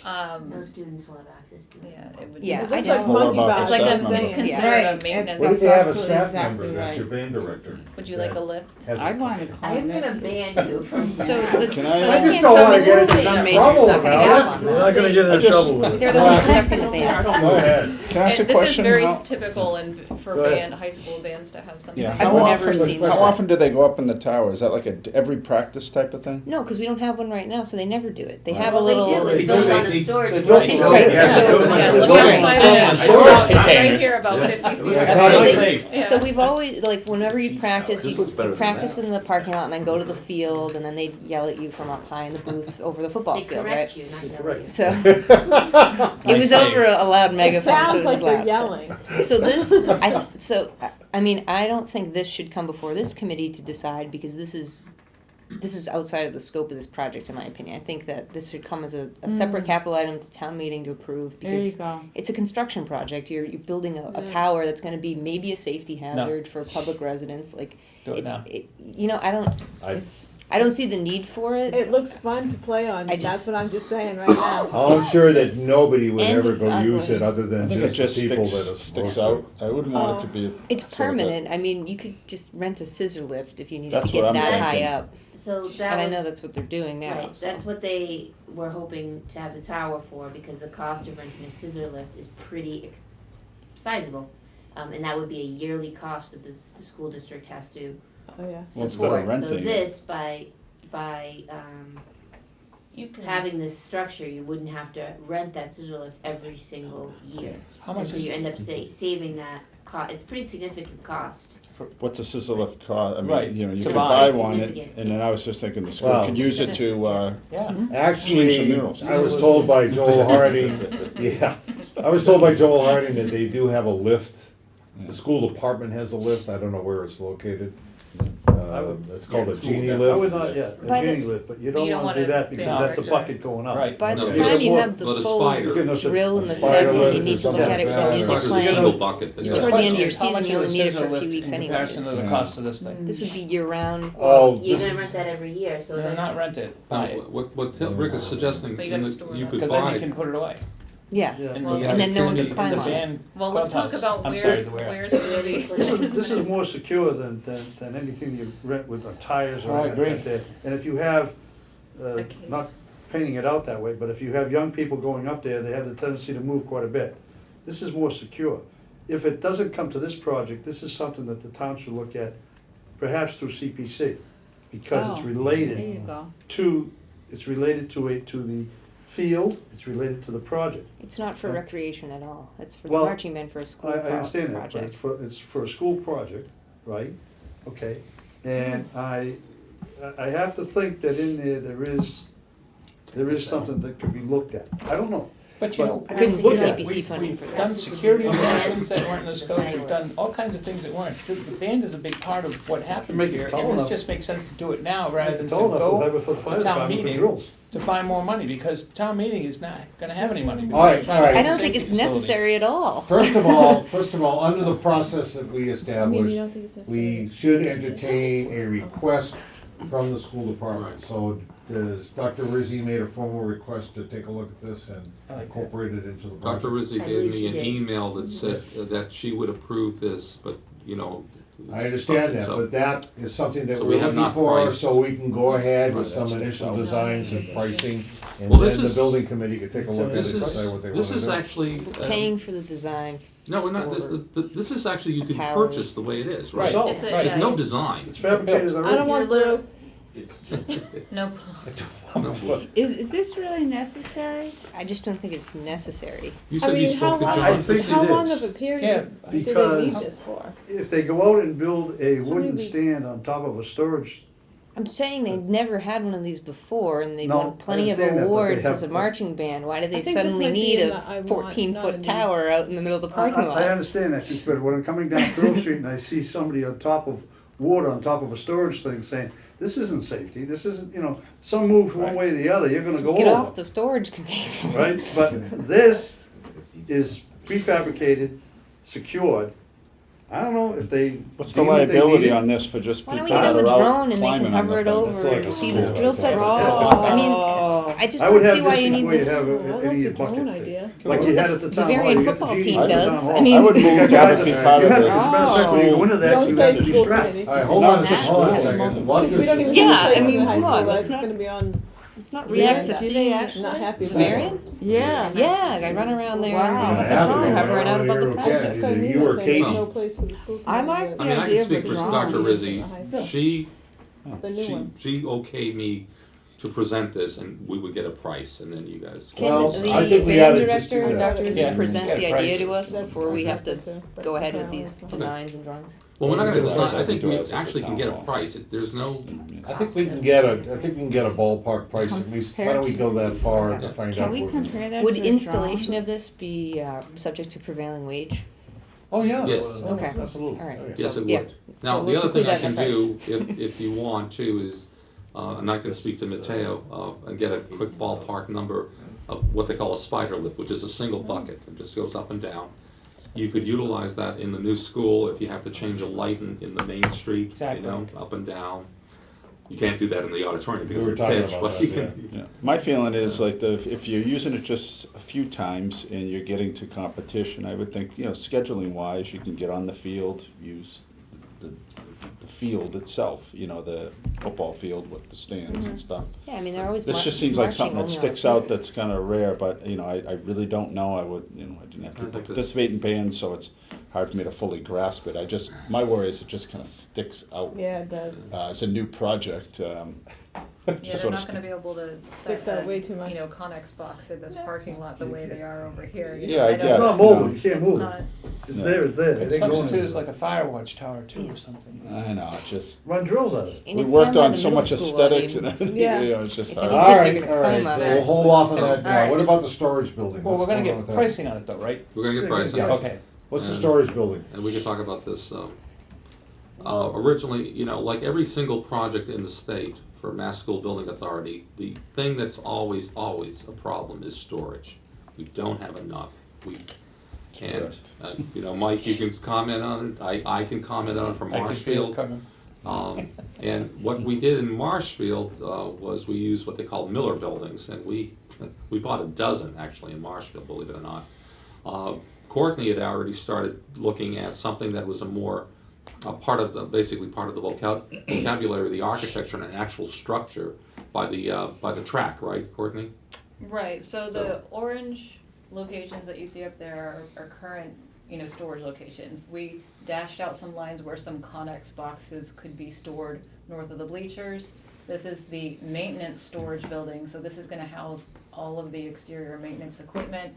Speaker 11: No students will have access to it.
Speaker 9: Yeah, it would.
Speaker 14: Yeah,
Speaker 15: It's
Speaker 14: I
Speaker 15: like
Speaker 14: just-
Speaker 3: More
Speaker 15: monkey
Speaker 3: about
Speaker 15: bars.
Speaker 9: It's like
Speaker 3: staff
Speaker 9: a,
Speaker 3: member.
Speaker 9: it's
Speaker 6: Yeah.
Speaker 9: considered
Speaker 6: Right.
Speaker 9: a maintenance.
Speaker 1: What if they have a
Speaker 6: That's
Speaker 1: staff
Speaker 6: exactly
Speaker 1: member that's
Speaker 6: right.
Speaker 1: your band director?
Speaker 9: Would you like a lift?
Speaker 1: Has a-
Speaker 6: I want to
Speaker 11: I'm
Speaker 6: climb
Speaker 11: gonna
Speaker 6: it.
Speaker 11: ban you from
Speaker 14: So
Speaker 11: that.
Speaker 14: the,
Speaker 3: Can
Speaker 14: so
Speaker 3: I-
Speaker 14: they
Speaker 3: I
Speaker 14: can't
Speaker 1: just don't
Speaker 14: tell
Speaker 1: wanna
Speaker 14: me
Speaker 1: get
Speaker 14: that
Speaker 1: into
Speaker 14: the
Speaker 1: trouble
Speaker 14: major's not gonna
Speaker 1: about
Speaker 14: get
Speaker 1: it.
Speaker 14: on
Speaker 13: We're
Speaker 14: that.
Speaker 13: not gonna get
Speaker 3: I
Speaker 13: in
Speaker 3: just-
Speaker 13: trouble with
Speaker 14: They're
Speaker 13: it.
Speaker 14: the ones conducting the
Speaker 1: Go
Speaker 14: band.
Speaker 1: ahead.
Speaker 3: Can I ask a
Speaker 9: And this is
Speaker 3: question?
Speaker 9: very
Speaker 3: How-
Speaker 9: typical for
Speaker 1: Go ahead.
Speaker 9: band, high school bands to have something.
Speaker 3: Yeah,
Speaker 9: like
Speaker 14: I've
Speaker 3: how
Speaker 9: that.
Speaker 14: never
Speaker 3: often,
Speaker 14: seen
Speaker 3: how
Speaker 14: that.
Speaker 3: often do they go up in the tower? Is that like every practice type of thing?
Speaker 14: No, because we don't have one right now, so they never do it. They
Speaker 3: Right.
Speaker 14: have
Speaker 11: Well,
Speaker 14: a little.
Speaker 11: they do,
Speaker 1: They
Speaker 11: it's
Speaker 1: do,
Speaker 11: built
Speaker 1: they-
Speaker 11: on
Speaker 1: they-
Speaker 11: a storage
Speaker 1: they
Speaker 11: building.
Speaker 1: built it.
Speaker 14: Right,
Speaker 1: Yeah,
Speaker 14: so-
Speaker 1: they built
Speaker 14: yeah,
Speaker 1: it.
Speaker 14: look
Speaker 1: Built it.
Speaker 14: outside
Speaker 1: Built
Speaker 14: of
Speaker 1: it.
Speaker 14: it.
Speaker 1: Storage
Speaker 9: Right
Speaker 13: containers.
Speaker 9: here, about
Speaker 13: Yeah.
Speaker 9: 50
Speaker 13: It
Speaker 9: feet.
Speaker 13: was
Speaker 1: Yeah.
Speaker 13: entirely
Speaker 1: Yeah.
Speaker 13: safe.
Speaker 9: Yeah.
Speaker 14: So we've always, like, whenever you practice,
Speaker 4: This
Speaker 14: you
Speaker 4: looks better than
Speaker 14: practice
Speaker 4: that.
Speaker 14: in the parking lot and then go to the field, and then they yell at you from up high in the booth over the football
Speaker 11: They
Speaker 14: field,
Speaker 11: correct
Speaker 14: right?
Speaker 11: you, not yell at
Speaker 5: Correct.
Speaker 11: you.
Speaker 14: So it was
Speaker 13: Nice
Speaker 14: over a loud
Speaker 15: It
Speaker 14: megaphone, so
Speaker 15: sounds
Speaker 14: it
Speaker 15: like
Speaker 14: was
Speaker 15: they're
Speaker 14: loud.
Speaker 15: yelling.
Speaker 14: So I mean, I don't think this should come before this committee to decide, because this is outside of the scope of this project, in my opinion. I think that this should come as a separate capital item to town meeting to approve,
Speaker 6: There you
Speaker 14: because
Speaker 6: go.
Speaker 14: it's a construction project. You're building a
Speaker 15: Yeah.
Speaker 14: tower that's gonna be maybe a safety hazard for public residents, like,
Speaker 13: Do it now.
Speaker 14: I don't see the need for it.
Speaker 15: It looks fun to play on,
Speaker 14: I
Speaker 15: that's
Speaker 14: just-
Speaker 15: what I'm just saying right now.
Speaker 1: I'm sure that nobody would
Speaker 14: And
Speaker 1: ever
Speaker 14: it's
Speaker 1: go use
Speaker 14: ugly.
Speaker 1: it other
Speaker 3: I
Speaker 1: than
Speaker 3: think it
Speaker 1: just
Speaker 3: just
Speaker 1: the people
Speaker 3: sticks,
Speaker 1: that are
Speaker 3: sticks
Speaker 1: supposed
Speaker 3: out. I wouldn't want it to be.
Speaker 14: It's
Speaker 3: sort of a-
Speaker 14: permanent. I mean, you could just rent a scissor lift if you needed
Speaker 3: That's
Speaker 14: to get
Speaker 3: what I'm
Speaker 14: that high
Speaker 3: thinking.
Speaker 14: up.
Speaker 11: So that
Speaker 14: And I
Speaker 11: was,
Speaker 14: know that's what they're doing now.
Speaker 11: right,
Speaker 14: so.
Speaker 11: that's what they were hoping to have the tower for, because the cost of renting a scissor lift is pretty sizable. And that would be a yearly cost that the school district has to
Speaker 15: Oh, yeah.
Speaker 3: Well, instead of
Speaker 11: support. So
Speaker 3: renting it.
Speaker 11: this, by
Speaker 9: You can.
Speaker 11: having this structure, you wouldn't have to rent that scissor lift every single year.
Speaker 13: How
Speaker 11: And
Speaker 13: much
Speaker 11: so
Speaker 13: is
Speaker 11: you end up saving that it's pretty significant cost.
Speaker 3: What's a scissor lift cost? I mean,
Speaker 13: Right,
Speaker 3: you know, you
Speaker 13: to
Speaker 3: could
Speaker 13: buy.
Speaker 3: buy one,
Speaker 11: Significant.
Speaker 3: and then I was just thinking the school
Speaker 1: Wow.
Speaker 3: could use it to,
Speaker 13: Yeah.
Speaker 3: Change some
Speaker 1: Actually,
Speaker 3: murals.
Speaker 1: I was told by Joel Harding, yeah, I was told by Joel Harding that they do have a lift. The school department has a lift, I don't know where it's located. It's called a genie
Speaker 5: I would
Speaker 1: lift.
Speaker 5: not, yeah,
Speaker 14: By
Speaker 5: a
Speaker 14: the-
Speaker 5: genie lift, but you
Speaker 9: But you
Speaker 5: don't
Speaker 9: don't
Speaker 5: wanna do
Speaker 9: wanna
Speaker 5: that because
Speaker 9: be
Speaker 5: that's the
Speaker 9: director.
Speaker 5: bucket going up.
Speaker 13: Right.
Speaker 14: By the
Speaker 4: No,
Speaker 14: time you
Speaker 5: more-
Speaker 14: have the
Speaker 4: Well, the
Speaker 14: full
Speaker 4: spider.
Speaker 14: drill in the
Speaker 1: Spider
Speaker 14: sets, and you
Speaker 1: lift
Speaker 14: need
Speaker 1: or
Speaker 14: to look
Speaker 1: something
Speaker 14: at it
Speaker 1: like
Speaker 14: for
Speaker 1: that.
Speaker 14: music
Speaker 1: It's
Speaker 14: playing.
Speaker 1: like
Speaker 4: Single bucket.
Speaker 14: It's
Speaker 4: that's-
Speaker 14: toward the end of your
Speaker 13: How much
Speaker 14: season, you
Speaker 13: is a
Speaker 14: only need it
Speaker 13: scissor
Speaker 14: for a few
Speaker 13: lift
Speaker 14: weeks
Speaker 13: in comparison to
Speaker 14: anyways.
Speaker 13: the
Speaker 3: Yeah.
Speaker 13: cost of this thing?
Speaker 14: This would be year round.
Speaker 1: Oh,
Speaker 11: You're
Speaker 1: this-
Speaker 11: gonna rent that every year, so
Speaker 13: No,
Speaker 11: then.
Speaker 13: not rent it, buy it,
Speaker 4: What Rick is suggesting,
Speaker 9: But you gotta
Speaker 4: that
Speaker 9: store
Speaker 4: you
Speaker 9: that.
Speaker 4: could
Speaker 13: because then
Speaker 4: buy.
Speaker 13: you can put it away.
Speaker 14: Yeah.
Speaker 5: Yeah.
Speaker 13: And
Speaker 9: Well,
Speaker 13: we
Speaker 14: and then no one
Speaker 13: in
Speaker 14: can climb
Speaker 13: the
Speaker 14: on it.
Speaker 13: band
Speaker 9: Well, let's talk
Speaker 13: clubhouse.
Speaker 9: about
Speaker 13: I'm sorry, the
Speaker 9: where's gonna be.
Speaker 5: This is more secure than anything you rent with tires or
Speaker 13: Oh, I
Speaker 5: anything
Speaker 13: agree.
Speaker 5: like that. And if you have,
Speaker 9: Okay.
Speaker 5: not painting it out that way, but if you have young people going up there, they have the tendency to move quite a bit. This is more secure. If it doesn't come to this project, this is something that the town should look at, perhaps through CPC, because it's
Speaker 6: Oh,
Speaker 5: related
Speaker 6: There you go.
Speaker 5: to the field, it's related to the project.
Speaker 14: It's not for
Speaker 5: Yeah.
Speaker 14: recreation at all. It's for the
Speaker 5: Well,
Speaker 14: marching band for a school
Speaker 5: I understand that, but
Speaker 14: project.
Speaker 5: it's for a school project, right? Okay, and I have to think that in there is something that could be looked at. I don't know.
Speaker 13: But you know,
Speaker 6: I couldn't
Speaker 13: we've-
Speaker 6: see
Speaker 13: we've-
Speaker 6: CPC funding
Speaker 13: we've
Speaker 6: for
Speaker 13: done
Speaker 6: this.
Speaker 13: security enhancements that weren't in the scope, we've done all kinds of things that weren't. The band is a big part of what happens
Speaker 5: Make it
Speaker 13: here,
Speaker 5: tall
Speaker 13: and this
Speaker 5: enough.
Speaker 13: just makes sense to do it now rather than to
Speaker 5: Tall enough to have
Speaker 13: go
Speaker 5: it for the fire
Speaker 13: to town
Speaker 5: department for
Speaker 13: meeting
Speaker 5: drills.
Speaker 13: to find more money, because town meeting is not gonna have any money.
Speaker 1: All right, all right.
Speaker 14: I don't think it's necessary at all.
Speaker 1: First of all, under the process that we
Speaker 15: I mean,
Speaker 1: established,
Speaker 15: you don't think it's
Speaker 1: we
Speaker 15: necessary?
Speaker 1: should entertain a request from the school department. So does Dr. Rizzi made a formal request to take a look at this and
Speaker 13: I like that.
Speaker 1: incorporate it into the
Speaker 4: Dr.
Speaker 1: project?
Speaker 4: Rizzi
Speaker 11: I
Speaker 4: gave
Speaker 11: believe
Speaker 4: me
Speaker 11: she
Speaker 4: an
Speaker 11: did.
Speaker 4: email that said that she would approve this, but, you know.
Speaker 1: I understand that,
Speaker 4: so-
Speaker 1: but that is something that
Speaker 4: So
Speaker 1: we're
Speaker 4: we have
Speaker 1: looking
Speaker 4: not
Speaker 1: for,
Speaker 4: priced.
Speaker 1: so we can go ahead with
Speaker 3: Right,
Speaker 1: some
Speaker 3: that's
Speaker 1: initial
Speaker 3: out.
Speaker 1: designs and pricing, and
Speaker 4: Well, this
Speaker 1: then the
Speaker 4: is-
Speaker 1: building committee can take a look at it
Speaker 4: This
Speaker 1: and
Speaker 4: is,
Speaker 1: decide what they want
Speaker 4: this
Speaker 1: to
Speaker 4: is
Speaker 1: do.
Speaker 4: actually.
Speaker 14: Paying for the design.
Speaker 4: No, we're not, this is actually, you can
Speaker 14: Tower.
Speaker 4: purchase the way it is, right?
Speaker 5: Right.
Speaker 2: It's a,
Speaker 4: There's
Speaker 2: yeah,
Speaker 4: no design.
Speaker 5: It's fabricated
Speaker 15: I
Speaker 5: already.
Speaker 15: don't want
Speaker 2: You're literally-
Speaker 15: blue.
Speaker 7: It's just,
Speaker 2: no,
Speaker 4: No.
Speaker 6: Is this really necessary? I just don't think it's necessary.
Speaker 4: You
Speaker 15: I
Speaker 4: said you
Speaker 15: mean, how
Speaker 4: spoke to
Speaker 15: long,
Speaker 5: I
Speaker 4: John.
Speaker 5: think
Speaker 15: how
Speaker 5: it
Speaker 15: long
Speaker 5: is.
Speaker 15: of a
Speaker 13: Yeah,
Speaker 15: period do they need
Speaker 5: because-
Speaker 15: this for?
Speaker 5: If they go out and build a wooden
Speaker 15: weeks?
Speaker 5: stand on top of a storage,
Speaker 14: I'm saying they've never had one of these before, and they've
Speaker 5: No,
Speaker 14: won plenty
Speaker 5: I
Speaker 14: of
Speaker 5: understand that, but they
Speaker 14: awards as a
Speaker 5: have-
Speaker 14: marching band. Why do they
Speaker 15: I think this
Speaker 14: suddenly
Speaker 15: might be
Speaker 14: need
Speaker 15: in
Speaker 14: a
Speaker 15: the I want,
Speaker 14: 14-foot
Speaker 15: not in the-
Speaker 14: tower out in the middle of the
Speaker 5: I
Speaker 14: parking lot?
Speaker 5: understand that, but when I'm coming down Pearl Street and I see somebody on top of wood, on top of a storage thing, saying, this isn't safety, this isn't, some move one way or the other, you're gonna go
Speaker 14: Get
Speaker 5: over.
Speaker 14: off the storage container.
Speaker 5: Right, but this is prefabricated, secured. I don't know if they.
Speaker 3: What's the
Speaker 5: deem that they
Speaker 3: liability
Speaker 5: need it.
Speaker 3: on this for just
Speaker 14: Why
Speaker 3: people
Speaker 14: don't we
Speaker 3: that
Speaker 14: get them a
Speaker 3: are out
Speaker 14: drone and they
Speaker 3: climbing
Speaker 14: can
Speaker 3: on
Speaker 14: hover
Speaker 3: the
Speaker 14: it
Speaker 3: thing?
Speaker 14: over
Speaker 1: like
Speaker 14: and
Speaker 1: a
Speaker 14: see
Speaker 1: school,
Speaker 14: the drill
Speaker 1: like
Speaker 14: sets?
Speaker 1: that.
Speaker 14: I mean, I just
Speaker 5: I would
Speaker 14: don't
Speaker 5: have
Speaker 14: see why
Speaker 5: this
Speaker 14: you need
Speaker 5: before you
Speaker 14: this.
Speaker 5: have
Speaker 15: I don't
Speaker 5: any
Speaker 15: think
Speaker 5: bucket
Speaker 15: drone
Speaker 5: thing.
Speaker 15: idea.
Speaker 5: Like
Speaker 14: That's
Speaker 5: you
Speaker 14: what
Speaker 5: had at the
Speaker 14: the
Speaker 5: town hall.
Speaker 14: Bavarian
Speaker 5: you got the
Speaker 14: football
Speaker 5: genius
Speaker 14: team
Speaker 5: at the
Speaker 14: does.
Speaker 5: town hall.
Speaker 14: I mean-
Speaker 3: I would move to have
Speaker 5: Guys,
Speaker 3: it be
Speaker 5: you
Speaker 3: part of
Speaker 5: had-
Speaker 3: it.
Speaker 5: as a matter of fact, when you go into that,
Speaker 15: Don't
Speaker 5: you
Speaker 15: say
Speaker 5: have to be
Speaker 15: school
Speaker 5: strapped.
Speaker 15: committee.
Speaker 1: All right, hold
Speaker 3: Not
Speaker 1: on,
Speaker 3: just
Speaker 1: hold on a
Speaker 3: school.
Speaker 1: second. What
Speaker 15: Because we don't
Speaker 1: is,
Speaker 15: even
Speaker 14: Yeah,
Speaker 15: have a place
Speaker 14: I mean,
Speaker 15: in the high
Speaker 14: come on,
Speaker 15: school,
Speaker 14: let's
Speaker 15: that's
Speaker 14: not-
Speaker 15: gonna be on,
Speaker 14: It's not
Speaker 15: Yeah,
Speaker 14: react to
Speaker 15: do
Speaker 14: see.
Speaker 15: they actually? Not happy about
Speaker 14: Bavarian?
Speaker 6: Yeah.
Speaker 14: Yeah, I run around there
Speaker 6: Wow.
Speaker 14: and
Speaker 1: You're
Speaker 14: the
Speaker 1: gonna have to,
Speaker 14: drone
Speaker 1: I
Speaker 14: hovering
Speaker 1: don't
Speaker 14: out
Speaker 1: know
Speaker 14: above the
Speaker 1: where
Speaker 14: project.
Speaker 1: It's
Speaker 15: so
Speaker 1: either
Speaker 15: I
Speaker 1: you
Speaker 15: mean,
Speaker 1: or
Speaker 15: there's
Speaker 1: Katie.
Speaker 15: no place for the school
Speaker 6: I
Speaker 15: committee
Speaker 6: like
Speaker 15: to-
Speaker 4: I mean, I
Speaker 6: idea
Speaker 4: can
Speaker 6: of
Speaker 4: speak
Speaker 6: a
Speaker 4: for
Speaker 6: drone.
Speaker 4: Dr. Rizzi.
Speaker 15: Yeah.
Speaker 4: She,
Speaker 15: The new
Speaker 4: she,
Speaker 15: one.
Speaker 4: she okayed me to present this, and we would get a price, and then you guys.
Speaker 14: Can
Speaker 1: Well,
Speaker 14: the
Speaker 1: I think we
Speaker 14: band
Speaker 1: oughta just do
Speaker 14: director,
Speaker 1: that.
Speaker 14: Dr. Rizzi,
Speaker 13: Yeah,
Speaker 14: present
Speaker 13: get a
Speaker 14: the
Speaker 13: price.
Speaker 14: idea to us
Speaker 15: That's-
Speaker 14: before we have to
Speaker 15: that's
Speaker 14: go ahead
Speaker 15: yeah,
Speaker 14: with these
Speaker 15: that's-
Speaker 14: designs and drawings?
Speaker 4: Well, we're not gonna
Speaker 3: Yeah,
Speaker 4: design, I
Speaker 3: we
Speaker 4: think
Speaker 3: do
Speaker 4: we
Speaker 3: it at the
Speaker 4: actually can get a
Speaker 3: town hall.
Speaker 4: price. There's no,
Speaker 1: I think we can get a ballpark price at least. Why don't we go that far to find
Speaker 6: Can
Speaker 1: out?
Speaker 6: we
Speaker 1: what-
Speaker 6: compare that
Speaker 14: Would
Speaker 6: to a
Speaker 14: installation
Speaker 6: drone?
Speaker 14: of this be subject to prevailing wage?
Speaker 1: Oh, yeah.
Speaker 4: Yes.
Speaker 14: Okay.
Speaker 1: Absolutely.
Speaker 14: All right.
Speaker 1: Oh, yeah.
Speaker 4: yes, it
Speaker 14: Yeah.
Speaker 4: would. Now,
Speaker 14: So
Speaker 4: the
Speaker 14: let's
Speaker 4: other thing I
Speaker 14: include
Speaker 4: can
Speaker 14: that in the
Speaker 4: do, if you want to, is, and I can speak to Mateo, and get a quick ballpark number of what they call a spider lift, which is a single bucket, it just goes up and down. You could utilize that in the new school if you have to change a light in the main street,
Speaker 13: Exactly.
Speaker 4: up and down. You can't do that in the auditorium because
Speaker 1: We were
Speaker 4: of the
Speaker 1: talking
Speaker 4: pitch,
Speaker 1: about
Speaker 4: but
Speaker 1: that,
Speaker 4: you can.
Speaker 3: Yeah. My feeling is like if you're using it just a few times and you're getting to competition, I would think, scheduling wise, you can get on the field, use the field itself, the football field with the stands and stuff.
Speaker 14: Yeah, I mean, they're always
Speaker 3: This just seems like something that
Speaker 14: marching
Speaker 3: sticks
Speaker 14: only on
Speaker 3: out that's kind of rare, but, I really don't know. I didn't have
Speaker 4: I
Speaker 3: people
Speaker 4: think that-
Speaker 3: participate in bands, so it's hard for me to fully grasp it. My worry is it just kind of sticks out.
Speaker 15: Yeah, it does.
Speaker 3: It's a new project.
Speaker 9: Yeah, they're
Speaker 3: sort of
Speaker 9: not gonna be able to set
Speaker 15: Sticks out way too
Speaker 9: a,
Speaker 15: much.
Speaker 9: Connex box in this parking lot the way they are over here. you
Speaker 3: Yeah,
Speaker 9: know,
Speaker 3: I
Speaker 9: I don't-
Speaker 3: get
Speaker 5: It's not
Speaker 3: it.
Speaker 5: mobile,
Speaker 3: No.
Speaker 5: you can't
Speaker 9: It's
Speaker 5: move it.
Speaker 9: not,
Speaker 5: It's
Speaker 3: No.
Speaker 5: there, it's there. It
Speaker 13: Could
Speaker 5: ain't going
Speaker 13: substitute as
Speaker 5: anywhere.
Speaker 13: like a fire watch tower too or something.
Speaker 3: I know, it just,
Speaker 5: Run drills at it.
Speaker 14: And
Speaker 3: we
Speaker 14: it's
Speaker 3: worked
Speaker 14: done by
Speaker 3: on
Speaker 14: the
Speaker 3: so
Speaker 14: middle
Speaker 3: much
Speaker 14: school, I
Speaker 3: aesthetics
Speaker 14: mean,
Speaker 3: and everything,
Speaker 15: Yeah.
Speaker 3: it's just
Speaker 14: If
Speaker 3: hard.
Speaker 14: you
Speaker 1: All
Speaker 14: kids are
Speaker 1: right,
Speaker 14: gonna
Speaker 1: all right,
Speaker 14: climb on
Speaker 1: so
Speaker 14: it.
Speaker 1: we'll hold off on
Speaker 14: So,
Speaker 1: that now.
Speaker 14: alright.
Speaker 1: What about the storage building?
Speaker 13: Well, we're
Speaker 1: What's
Speaker 13: gonna
Speaker 1: going on
Speaker 13: get
Speaker 1: with that?
Speaker 13: pricing on it though, right?
Speaker 4: We're gonna get pricing.
Speaker 1: Yeah.
Speaker 13: Okay.
Speaker 1: What's the storage building?
Speaker 4: And we can talk about this, originally, like every single project in the state for Mass School Building Authority, the thing that's always a problem is storage. We don't have enough. And, Mike, you can comment on it, I can comment on it from
Speaker 13: I can feel it
Speaker 4: Marshfield.
Speaker 13: coming.
Speaker 4: And what we did in Marshfield was we used what they call Miller buildings, and we bought a dozen actually in Marshfield, believe it or not. Courtney had already started looking at something that was basically part of the vocabulary of the architecture and an actual structure by the track, right, Courtney?
Speaker 9: right, so the orange locations that you see up there are current, storage locations. We dashed out some lines where some Connex boxes could be stored north of the bleachers. This is the maintenance storage building, so this is gonna house all of the exterior maintenance equipment.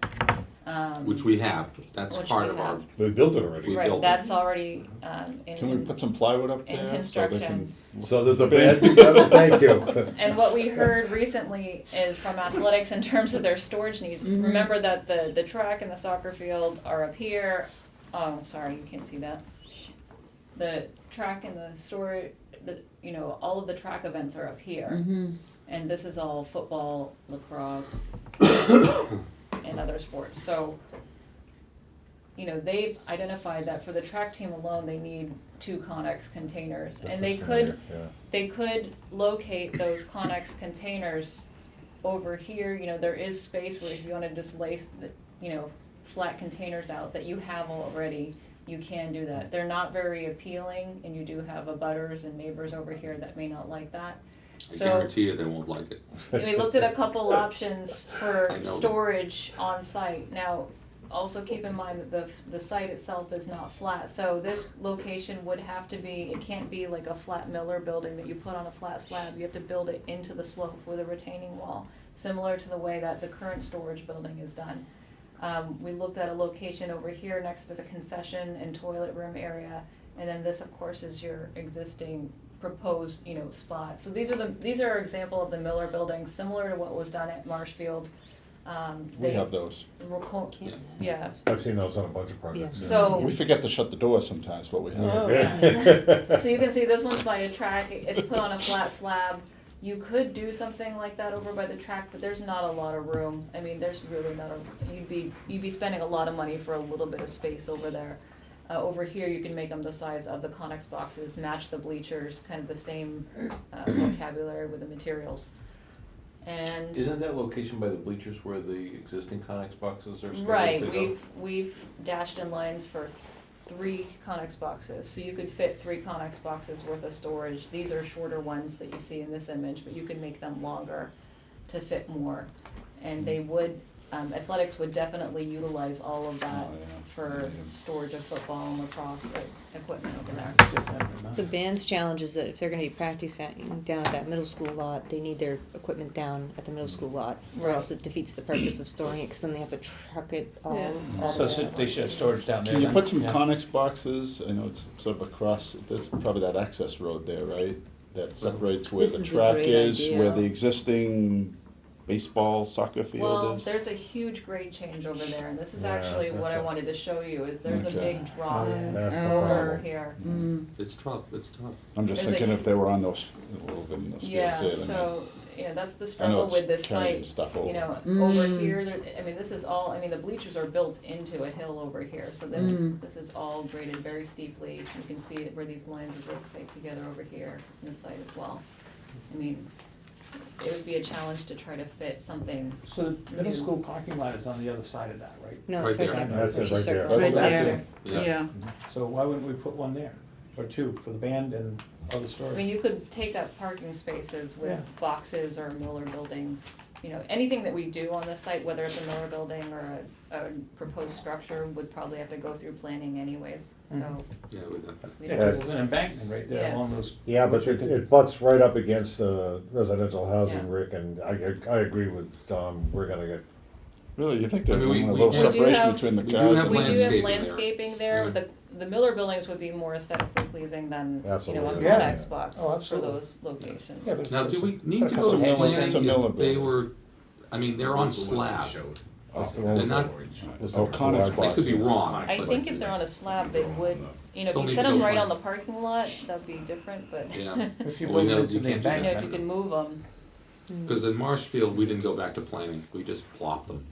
Speaker 4: Which we have, that's
Speaker 9: Which
Speaker 4: part
Speaker 9: we
Speaker 4: of our,
Speaker 9: have.
Speaker 1: We built it already.
Speaker 4: We
Speaker 9: Right,
Speaker 4: built it.
Speaker 9: that's already,
Speaker 3: Can we put some plywood up
Speaker 9: in
Speaker 3: there?
Speaker 9: construction.
Speaker 1: So that the band together, thank you.
Speaker 9: And what we heard recently is from athletics in terms of their storage needs. Remember that the track and the soccer field are up here. Oh, sorry, you can't see that. The track and the storage, all of the track events are up here. And this is all football, lacrosse, and other sports. So, they've identified that for the track team alone, they need 2 Connex containers.
Speaker 1: This
Speaker 9: And
Speaker 1: is familiar, yeah.
Speaker 9: they could locate those Connex containers over here. There is space where if you want to just lay, flat containers out that you have already, you can do that. They're not very appealing, and you do have abutters and neighbors over here that may not like that.
Speaker 4: I
Speaker 9: So
Speaker 4: guarantee you they won't like it.
Speaker 9: we looked at a couple options for
Speaker 4: I know.
Speaker 9: storage on site. Now, also keep in mind that the site itself is not flat, so this location would have to be, it can't be like a flat Miller building that you put on a flat slab. You have to build it into the slope with a retaining wall, similar to the way that the current storage building is done. We looked at a location over here next to the concession and toilet room area, and then this, of course, is your existing proposed, spot. So these are example of the Miller buildings, similar to what was done at Marshfield.
Speaker 3: We have those.
Speaker 9: Yeah.
Speaker 1: I've seen those on a bunch of projects.
Speaker 9: Yeah. So-
Speaker 3: We forget to shut the door sometimes, but we have.
Speaker 1: Yeah.
Speaker 9: So you can see this one's by a track, it's put on a flat slab. You could do something like that over by the track, but there's not a lot of room. I mean, there's really not you'd be spending a lot of money for a little bit of space over there. Over here, you can make them the size of the Connex boxes, match the bleachers, kind of the same vocabulary with the materials. And
Speaker 10: Isn't that location by the bleachers where the existing Connex boxes are scheduled
Speaker 9: right,
Speaker 10: to go?
Speaker 9: we've dashed in lines for 3 Connex boxes, so you could fit 3 Connex boxes worth of storage. These are shorter ones that you see in this image, but you could make them longer to fit more. And they would, athletics would definitely utilize all of that for storage of football and lacrosse equipment over there.
Speaker 14: The band's challenge is that if they're gonna be practicing down at that middle school lot, they need their equipment down at the middle school lot, or
Speaker 9: Right.
Speaker 14: else it defeats the purpose of storing it, cause then they have to truck it all
Speaker 13: So
Speaker 14: the way.
Speaker 13: they should have storage down there.
Speaker 3: Can you
Speaker 13: then?
Speaker 3: put some
Speaker 13: Yeah.
Speaker 3: Connex boxes, I know it's sort of across, there's probably that access road there, right? That separates where
Speaker 14: This
Speaker 3: the
Speaker 14: is a
Speaker 3: track
Speaker 14: great
Speaker 3: is,
Speaker 14: idea.
Speaker 3: where the existing baseball, soccer field
Speaker 9: Well,
Speaker 3: is.
Speaker 9: there's a huge grade change over there, and this is
Speaker 1: Yeah,
Speaker 9: actually what
Speaker 1: that's
Speaker 9: I
Speaker 1: a-
Speaker 9: wanted to show you, is there's a
Speaker 3: Okay.
Speaker 9: big drop
Speaker 1: That's the
Speaker 9: over
Speaker 1: problem.
Speaker 9: here.
Speaker 4: It's tough, it's tough.
Speaker 3: I'm just
Speaker 9: there's a-
Speaker 3: thinking if they were on those, a little bit in those
Speaker 9: Yeah,
Speaker 3: fields there, then
Speaker 9: so, that's the
Speaker 3: I know
Speaker 9: struggle
Speaker 3: it's
Speaker 9: with this
Speaker 3: carrying
Speaker 9: site.
Speaker 3: stuff over.
Speaker 9: Over here, this is all, the bleachers are built into a hill over here, so this is all graded very steeply. You can see it where these lines are both tight together over here in the site as well. It would be a challenge to try to fit something.
Speaker 13: So the middle
Speaker 9: new.
Speaker 13: school parking lot is on the other side of that, right?
Speaker 14: No,
Speaker 4: Right
Speaker 14: it's right
Speaker 4: there.
Speaker 14: there.
Speaker 1: That's it
Speaker 14: It's a
Speaker 1: right there.
Speaker 14: circle.
Speaker 13: Right
Speaker 14: Right
Speaker 13: there.
Speaker 14: there.
Speaker 4: Yeah.
Speaker 13: So why wouldn't we put one there, or 2, for the band and other storage?
Speaker 9: You could take up parking spaces with
Speaker 13: Yeah.
Speaker 9: boxes or Miller buildings. Anything that we do on this site, whether it's a Miller building or a proposed structure, would probably have to go through planning anyways, so.
Speaker 4: Yeah, with that.
Speaker 9: we
Speaker 13: Yeah,
Speaker 9: don't-
Speaker 13: 'cause there's an embankment right there
Speaker 9: Yeah.
Speaker 13: along those.
Speaker 1: Yeah, but it butts right up against residential housing,
Speaker 9: Yeah.
Speaker 1: Rick, and I agree with Tom, we're gonna get,
Speaker 3: Really, you think
Speaker 4: I
Speaker 3: there's
Speaker 4: mean,
Speaker 3: a
Speaker 4: we
Speaker 3: little
Speaker 4: do
Speaker 3: separation
Speaker 9: have-
Speaker 3: between the
Speaker 4: we do
Speaker 3: cars
Speaker 4: have
Speaker 3: and
Speaker 9: We
Speaker 3: the...
Speaker 9: do have
Speaker 4: landscaping there.
Speaker 9: landscaping there,
Speaker 4: Yeah.
Speaker 9: the Miller buildings would be more aesthetically pleasing than, a
Speaker 1: Absolutely.
Speaker 13: Yeah.
Speaker 9: Connex box
Speaker 13: Oh,
Speaker 9: for
Speaker 13: absolutely.
Speaker 9: those locations.
Speaker 13: Yeah, but
Speaker 4: Now,
Speaker 13: it's
Speaker 4: do we need
Speaker 13: put
Speaker 4: to
Speaker 13: a
Speaker 4: go to
Speaker 13: couple hedges
Speaker 3: in. It's a
Speaker 4: planning
Speaker 3: Miller
Speaker 4: if they
Speaker 3: building.
Speaker 4: were, they're on slab.
Speaker 1: that's the
Speaker 4: They're
Speaker 1: one.
Speaker 4: not,
Speaker 3: Oh, Connex
Speaker 4: I
Speaker 3: boxes.
Speaker 4: could be wrong.
Speaker 9: I think if they're on a slab, they would, if
Speaker 4: Still
Speaker 9: you
Speaker 4: need
Speaker 9: set
Speaker 4: to
Speaker 9: them
Speaker 4: go
Speaker 9: right
Speaker 4: plan.
Speaker 9: on the parking lot, that'd be different, but.
Speaker 4: Yeah.
Speaker 13: If you
Speaker 4: Well, we
Speaker 13: move
Speaker 4: know
Speaker 13: into
Speaker 4: you
Speaker 13: the
Speaker 4: can't do that.
Speaker 9: If you
Speaker 13: embankment.
Speaker 9: can move them.
Speaker 4: Because in Marshfield, we didn't go back to planning, we just plopped them.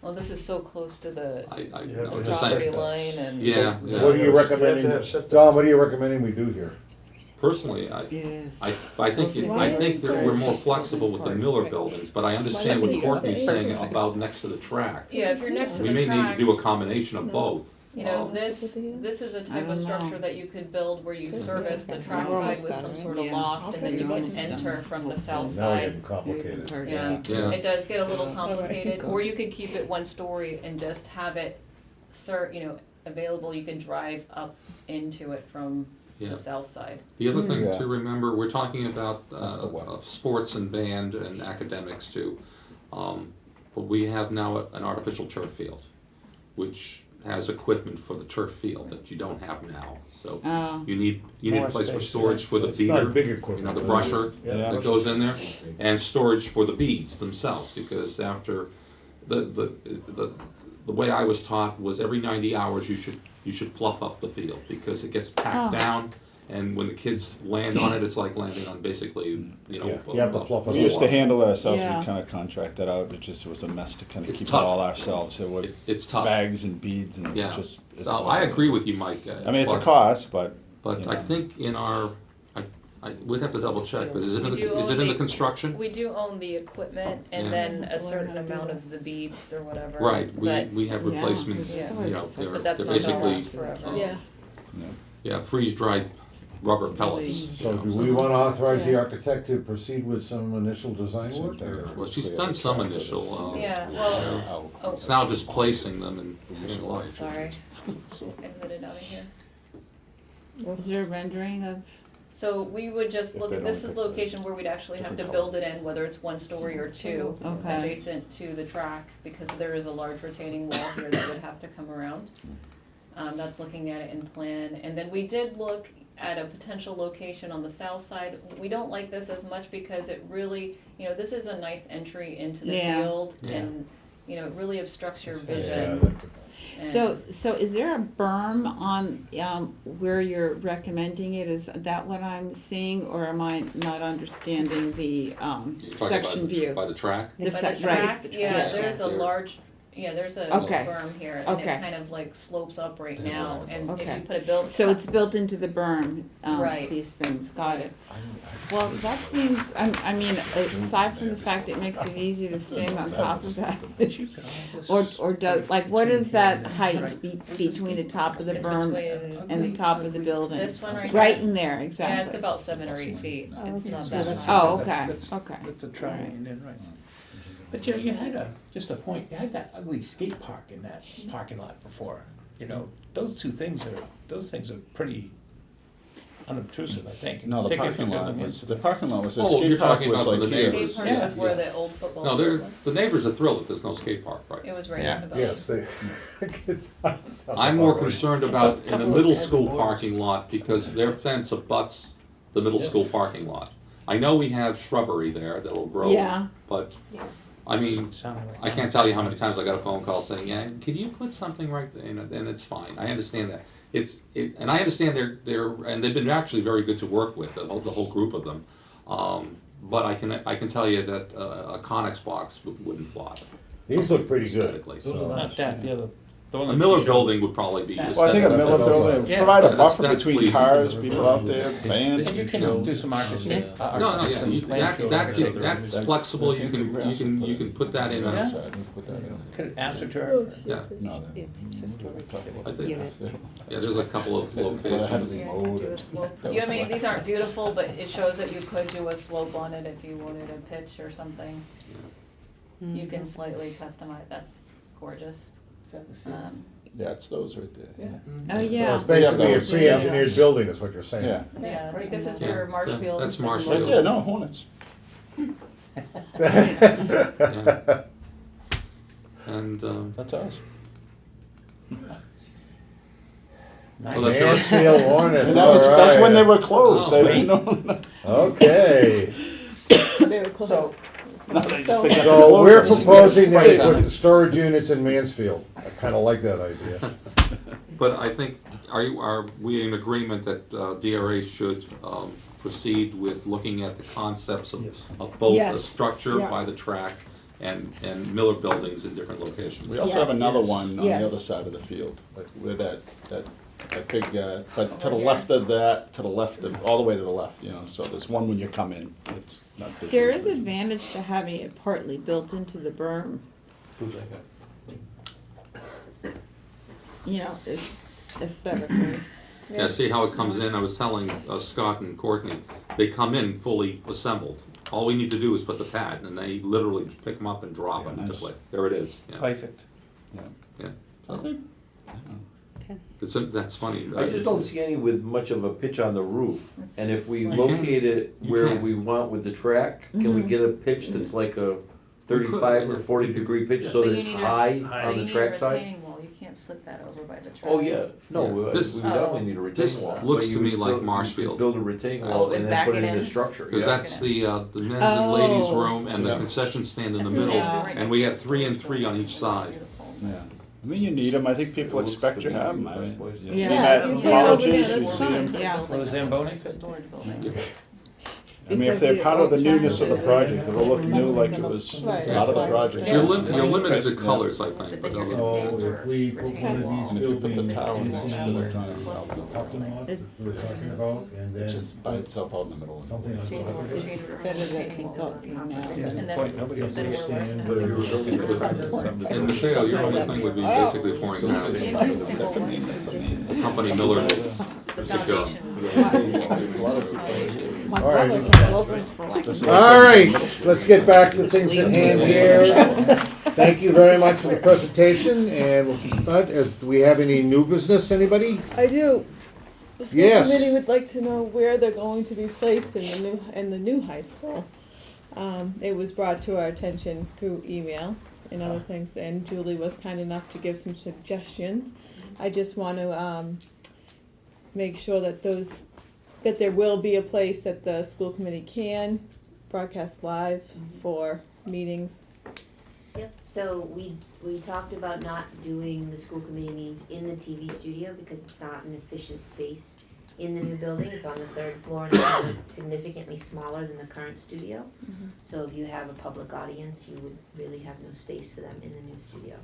Speaker 9: Well, this is so close to the
Speaker 4: I
Speaker 5: You have
Speaker 4: know,
Speaker 5: to
Speaker 4: just
Speaker 9: property
Speaker 4: saying.
Speaker 9: line and.
Speaker 4: Yeah,
Speaker 1: What
Speaker 4: yeah.
Speaker 1: are you
Speaker 5: You have to
Speaker 1: recommending,
Speaker 5: have septic.
Speaker 1: Tom, what are you recommending we do here?
Speaker 4: Personally, I think that we're more flexible with the Miller buildings, but I understand what Courtney's saying about next to the track.
Speaker 9: Yeah, if you're next to
Speaker 4: We
Speaker 9: the
Speaker 4: may need to
Speaker 9: track,
Speaker 4: do a combination of both.
Speaker 9: this is a type of structure that you could build where you service the track
Speaker 14: We're
Speaker 9: side
Speaker 14: almost
Speaker 9: with
Speaker 14: done,
Speaker 9: some
Speaker 14: right?
Speaker 9: sort of
Speaker 6: Yeah.
Speaker 9: loft, and then you
Speaker 6: Okay.
Speaker 9: can enter from the south
Speaker 1: Now we're
Speaker 9: side.
Speaker 1: getting complicated.
Speaker 9: Yeah,
Speaker 4: Yeah.
Speaker 9: it does get a little
Speaker 6: Alright,
Speaker 9: complicated,
Speaker 6: keep
Speaker 9: or you could keep it one story and just have it available, you can drive up into it from
Speaker 4: Yeah.
Speaker 9: the south side.
Speaker 4: The other thing
Speaker 3: Yeah.
Speaker 4: to remember, we're talking about
Speaker 3: That's the one.
Speaker 4: sports and band and academics too. But we have now an artificial turf field, which has equipment for the turf field that you don't have now. So
Speaker 6: Oh.
Speaker 4: you need
Speaker 13: More
Speaker 4: a place for
Speaker 13: space.
Speaker 4: storage for the
Speaker 1: It's not
Speaker 4: beater,
Speaker 1: big
Speaker 4: you
Speaker 1: equipment,
Speaker 4: know, the
Speaker 1: but it is.
Speaker 4: brusher
Speaker 10: Yeah.
Speaker 4: that goes in there, and storage for the beads themselves, because after the way I was taught was every 90 hours you should fluff up the field, because it gets packed
Speaker 6: Oh.
Speaker 4: down, and when the kids land on it, it's like landing on basically, you know.
Speaker 1: Yeah, you have to fluff it
Speaker 3: We used to
Speaker 1: up.
Speaker 3: handle it ourselves, we
Speaker 6: Yeah.
Speaker 3: kind of contract that out, it just was a mess to kind of
Speaker 4: It's
Speaker 3: keep it
Speaker 4: tough.
Speaker 3: all ourselves. It was
Speaker 4: It's tough.
Speaker 3: bags and beads and
Speaker 4: Yeah.
Speaker 3: just. it
Speaker 4: So I
Speaker 3: wasn't-
Speaker 4: agree with you, Mike.
Speaker 3: I mean, it's a
Speaker 4: but-
Speaker 3: cost, but.
Speaker 4: But
Speaker 3: you
Speaker 4: I
Speaker 3: know.
Speaker 4: think in our, we'd have to double check, but is it
Speaker 9: We do
Speaker 4: is it
Speaker 9: own
Speaker 4: in the construction?
Speaker 9: We do own the equipment and
Speaker 4: Yeah.
Speaker 9: then a certain amount of the beads or whatever.
Speaker 4: Right,
Speaker 9: but-
Speaker 4: we have
Speaker 6: Yeah,
Speaker 4: replacements,
Speaker 9: Yeah.
Speaker 4: you know,
Speaker 6: But
Speaker 4: they're
Speaker 9: that's
Speaker 4: they're
Speaker 9: not gonna
Speaker 4: basically,
Speaker 9: last forever.
Speaker 8: Yeah.
Speaker 4: yeah, freeze-dried rubber pellets.
Speaker 1: So do we want to authorize the architect to proceed with some initial design work? or-
Speaker 4: Well, she's done some initial,
Speaker 9: Yeah,
Speaker 4: you
Speaker 9: well,
Speaker 4: know,
Speaker 9: oh,
Speaker 4: it's now just placing them in useful life.
Speaker 9: sorry, exited out of here.
Speaker 6: Is there a rendering of?
Speaker 9: So we would just
Speaker 3: If
Speaker 9: look
Speaker 3: they
Speaker 9: at,
Speaker 3: don't
Speaker 9: this is
Speaker 3: pick the
Speaker 9: location where we'd actually have to
Speaker 3: different
Speaker 9: build it in, whether it's one story or two,
Speaker 6: Okay.
Speaker 9: adjacent to the track, because there is a large retaining wall here that would have to come around. That's looking at it in plan, and then we did look at a potential location on the south side. We don't like this as much because it really, you know, this is a nice entry into the
Speaker 6: Yeah.
Speaker 9: field,
Speaker 4: Yeah.
Speaker 9: and, you know, it really obstructs your
Speaker 1: Yeah,
Speaker 9: vision.
Speaker 1: that-
Speaker 9: and-
Speaker 6: So is there a berm on, where you're recommending it? Is that what I'm seeing, or am I not understanding the,
Speaker 4: You're talking about
Speaker 6: section view?
Speaker 4: By the track?
Speaker 6: The
Speaker 9: By
Speaker 6: sec-
Speaker 9: the
Speaker 6: right.
Speaker 9: track, yeah,
Speaker 6: Yes.
Speaker 9: there's a
Speaker 4: There.
Speaker 9: large, there's a
Speaker 6: Okay.
Speaker 9: berm here, and it
Speaker 6: Okay.
Speaker 9: kind of like slopes up right now, and if
Speaker 6: Okay.
Speaker 9: you put a build.
Speaker 6: So it's built into the berm,
Speaker 9: Right.
Speaker 6: these things, got it. Well, that seems, I mean, aside from the fact it makes it easy to stand on top of that, or does, like, what is that height between the top of the
Speaker 9: It's
Speaker 6: berm
Speaker 9: between
Speaker 6: and the top of the building?
Speaker 9: this one right
Speaker 6: Right
Speaker 9: here.
Speaker 6: in there,
Speaker 9: Yeah, it's
Speaker 6: exactly.
Speaker 9: about 7 or 8 feet, it's not that
Speaker 13: that's-
Speaker 9: high.
Speaker 6: Oh, okay,
Speaker 13: That's-
Speaker 6: okay.
Speaker 13: That's a try, and then, right. But you know, you had just a point, you had that ugly skate park in that parking lot before, you know, those things are pretty unobtrusive, I think.
Speaker 3: No, the
Speaker 13: particularly if
Speaker 3: parking
Speaker 13: you're
Speaker 3: lot
Speaker 13: looking
Speaker 3: was,
Speaker 13: at-
Speaker 3: the parking lot was, the
Speaker 4: Oh,
Speaker 3: skate
Speaker 4: you're
Speaker 3: park
Speaker 4: talking
Speaker 3: was
Speaker 4: about for
Speaker 3: like
Speaker 4: the
Speaker 3: here.
Speaker 4: neighbors.
Speaker 9: Skate park was where the old football.
Speaker 4: No,
Speaker 9: field was.
Speaker 4: the neighbors are thrilled that there's no skate park, right?
Speaker 9: It was right
Speaker 3: Yeah.
Speaker 9: in the building.
Speaker 1: Yes, they.
Speaker 4: I'm more concerned about in the
Speaker 13: couple of
Speaker 4: middle
Speaker 13: guys
Speaker 4: school
Speaker 13: with motors.
Speaker 4: parking lot, because their fence abuts the middle school parking lot. I know we have shrubbery there that'll grow,
Speaker 6: Yeah.
Speaker 4: but, I mean,
Speaker 13: Sounded like-
Speaker 4: I can't tell you how many times I got a phone call saying, yeah, can you put something right there, and it's fine, I understand that. And I understand and they've been actually very good to work with, the whole group of them. But I can tell you that a Conex box wouldn't fly.
Speaker 1: These look pretty good.
Speaker 4: Aesthetically,
Speaker 5: Those are
Speaker 4: so.
Speaker 5: nice.
Speaker 13: Not that, the other, the one
Speaker 4: A
Speaker 13: that
Speaker 4: Miller
Speaker 13: you showed.
Speaker 4: building would probably be.
Speaker 3: Well, I think a
Speaker 1: That's
Speaker 3: Miller
Speaker 1: also-
Speaker 3: building,
Speaker 13: Yeah.
Speaker 3: provide a
Speaker 4: That's-
Speaker 3: buffer
Speaker 4: that's
Speaker 3: between
Speaker 4: pleasing.
Speaker 3: cars, people out there, bands.
Speaker 13: And you can do some architecture.
Speaker 4: No, no, yeah, that's flexible, you can put that in
Speaker 13: Yeah.
Speaker 4: a,
Speaker 13: Could AstroTurf.
Speaker 4: yeah.
Speaker 3: No,
Speaker 14: Yeah, it's historic
Speaker 4: I think-
Speaker 14: unit.
Speaker 4: Yeah, there's a couple of locations.
Speaker 9: Yeah, you could do a slope. You, I mean, these aren't beautiful, but it shows that you could do a slope on it if you wanted a pitch or something. You can slightly customize, that's gorgeous.
Speaker 13: Is that the same?
Speaker 3: Yeah, it's those right there, yeah.
Speaker 6: Oh,
Speaker 1: Well,
Speaker 6: yeah.
Speaker 1: it's basically a
Speaker 3: Yeah.
Speaker 1: pre-engineered building, is what you're saying.
Speaker 3: Yeah.
Speaker 9: Yeah, I think this is
Speaker 4: Yeah,
Speaker 9: where Marshfield.
Speaker 4: that's
Speaker 9: is looking
Speaker 4: Marshfield.
Speaker 3: Right
Speaker 9: like.
Speaker 3: there, no, Hornets.
Speaker 4: Yeah. And,
Speaker 3: That's ours.
Speaker 4: well, that's-
Speaker 1: Mansfield Hornets,
Speaker 3: And that's when they
Speaker 1: all
Speaker 3: were closed.
Speaker 13: Oh,
Speaker 3: They didn't know.
Speaker 1: Okay,
Speaker 15: They were close.
Speaker 13: So,
Speaker 3: No, they just figured out to
Speaker 1: so
Speaker 3: close
Speaker 1: we're
Speaker 3: it.
Speaker 1: proposing that we
Speaker 13: Price on
Speaker 1: put
Speaker 13: it.
Speaker 1: the storage units in Mansfield. I kinda like that idea.
Speaker 4: but I think, are we in agreement that DRA should proceed with looking at the concepts of both the
Speaker 6: Yes.
Speaker 4: structure
Speaker 6: Yeah.
Speaker 4: by the track and Miller buildings in different locations?
Speaker 3: We also have
Speaker 6: Yes.
Speaker 3: another one on the
Speaker 6: Yes.
Speaker 3: other side of the field, like where that big, but to the
Speaker 9: Over
Speaker 3: left of that, to the left of, all the way to the left, you know, so there's one when you come in, it's not visual.
Speaker 6: There is advantage to having it partly built into the berm, you know, aesthetically.
Speaker 4: Yeah, see how it comes in? I was telling Scott and Courtney, they come in fully assembled. All we need to do is put the pad, and they literally just pick them up and drop them into
Speaker 3: nice.
Speaker 4: place. There it is. Yeah.
Speaker 13: perfect.
Speaker 4: Yeah.
Speaker 3: Okay.
Speaker 4: That's funny.
Speaker 10: I just don't see any with much of a pitch on the roof.
Speaker 9: That's
Speaker 10: And if we
Speaker 9: slight.
Speaker 10: locate it
Speaker 4: You
Speaker 10: where
Speaker 4: can.
Speaker 10: we want with the track, can we get a pitch that's like a 35 or 40-degree pitch so
Speaker 9: But
Speaker 10: that
Speaker 9: you
Speaker 10: it's
Speaker 9: need a-
Speaker 10: high
Speaker 9: But
Speaker 10: on
Speaker 9: you
Speaker 10: the
Speaker 9: need a
Speaker 10: track side?
Speaker 9: retaining wall, you can't slip that over by the track.
Speaker 10: Oh, yeah, no,
Speaker 4: Yeah.
Speaker 10: we would
Speaker 4: This-
Speaker 10: definitely need a
Speaker 4: this
Speaker 10: retaining wall.
Speaker 4: looks
Speaker 10: but you
Speaker 4: to
Speaker 10: would
Speaker 4: me
Speaker 10: still-
Speaker 4: like
Speaker 10: you could
Speaker 4: Marshfield.
Speaker 10: Build a retaining
Speaker 9: Oh,
Speaker 10: wall
Speaker 9: and
Speaker 10: and then
Speaker 9: back
Speaker 10: put
Speaker 9: it
Speaker 10: it in the
Speaker 9: in?
Speaker 10: structure.
Speaker 4: Because
Speaker 10: yeah.
Speaker 4: that's the men's and ladies'
Speaker 6: Oh.
Speaker 4: room and the
Speaker 10: Yeah.
Speaker 4: concession stand in the
Speaker 9: That's the
Speaker 4: middle,
Speaker 9: thing, right
Speaker 4: and
Speaker 9: next
Speaker 4: we
Speaker 9: to
Speaker 4: had
Speaker 9: the
Speaker 4: 3 and
Speaker 9: storage
Speaker 4: 3 on
Speaker 9: building.
Speaker 4: each side.
Speaker 3: Yeah. I mean, you need them. I think people
Speaker 10: It looks
Speaker 3: expect
Speaker 10: to
Speaker 3: you
Speaker 10: be
Speaker 3: to have them.
Speaker 10: the
Speaker 3: I
Speaker 10: best
Speaker 3: mean,
Speaker 10: place.
Speaker 3: you
Speaker 6: Yeah.
Speaker 3: see
Speaker 6: Yeah,
Speaker 3: that
Speaker 6: if
Speaker 3: in
Speaker 6: you put it over
Speaker 3: colleges,
Speaker 6: there,
Speaker 3: you
Speaker 6: that's
Speaker 3: see
Speaker 6: fine.
Speaker 3: them.
Speaker 6: Yeah.
Speaker 13: Well, the Zamboni
Speaker 9: It's a storage building.
Speaker 3: I mean, if they're
Speaker 6: Because
Speaker 3: part of the
Speaker 6: the
Speaker 3: newness of the
Speaker 6: old
Speaker 3: project, it'll look new
Speaker 6: someone's
Speaker 3: like it
Speaker 6: gonna-
Speaker 3: was
Speaker 6: Right.
Speaker 3: part of the project.
Speaker 4: You're
Speaker 6: Yeah.
Speaker 4: limited to colors, I think,
Speaker 9: But
Speaker 4: but
Speaker 9: then
Speaker 4: other
Speaker 9: you're
Speaker 4: than
Speaker 9: gonna pay
Speaker 1: So
Speaker 9: for
Speaker 1: if we put one
Speaker 9: retaining
Speaker 1: of
Speaker 9: wall.
Speaker 1: these
Speaker 3: And if you put the
Speaker 1: buildings
Speaker 3: tower
Speaker 1: in
Speaker 3: next to
Speaker 1: the
Speaker 3: it,
Speaker 1: parking lot that we're talking about, and then
Speaker 3: Just by itself out in the middle.
Speaker 1: something like
Speaker 9: Change order,
Speaker 1: that.
Speaker 9: change order,
Speaker 6: Better that
Speaker 9: retaining
Speaker 6: can
Speaker 9: wall.
Speaker 6: go through now.
Speaker 13: That's
Speaker 9: And
Speaker 13: the
Speaker 9: then-
Speaker 13: point, nobody else
Speaker 9: then we're
Speaker 13: understands.
Speaker 9: less
Speaker 1: Where
Speaker 9: than
Speaker 1: you're
Speaker 9: asking
Speaker 1: looking
Speaker 9: for
Speaker 1: for
Speaker 9: the-
Speaker 4: And Michelle, your only thing would be basically pouring down
Speaker 9: Same
Speaker 4: the
Speaker 9: thing, single
Speaker 3: That's a
Speaker 9: one.
Speaker 3: mean, that's a mean.
Speaker 4: company Miller
Speaker 9: The
Speaker 4: secure.
Speaker 9: foundation.
Speaker 6: My
Speaker 1: All right.
Speaker 6: brother can love us for like.
Speaker 3: This is
Speaker 1: All right, let's get back to things at hand here. Thank you very much for the presentation, and we'll keep that. Do we have any new business, anybody?
Speaker 15: I do. The school
Speaker 1: Yes.
Speaker 15: committee would like to know where they're going to be placed in the new high school. It was brought to our attention through email and other things, and Julie was kind enough to give some suggestions. I just want to make sure that there will be a place that the school committee can broadcast live for meetings.
Speaker 11: Yep, so we talked about not doing the school committee meetings in the TV studio because it's not an efficient space in the new building. It's on the 3rd floor and it's significantly smaller than the current studio. So if you have a public audience, you would really have no space for them in the new studio.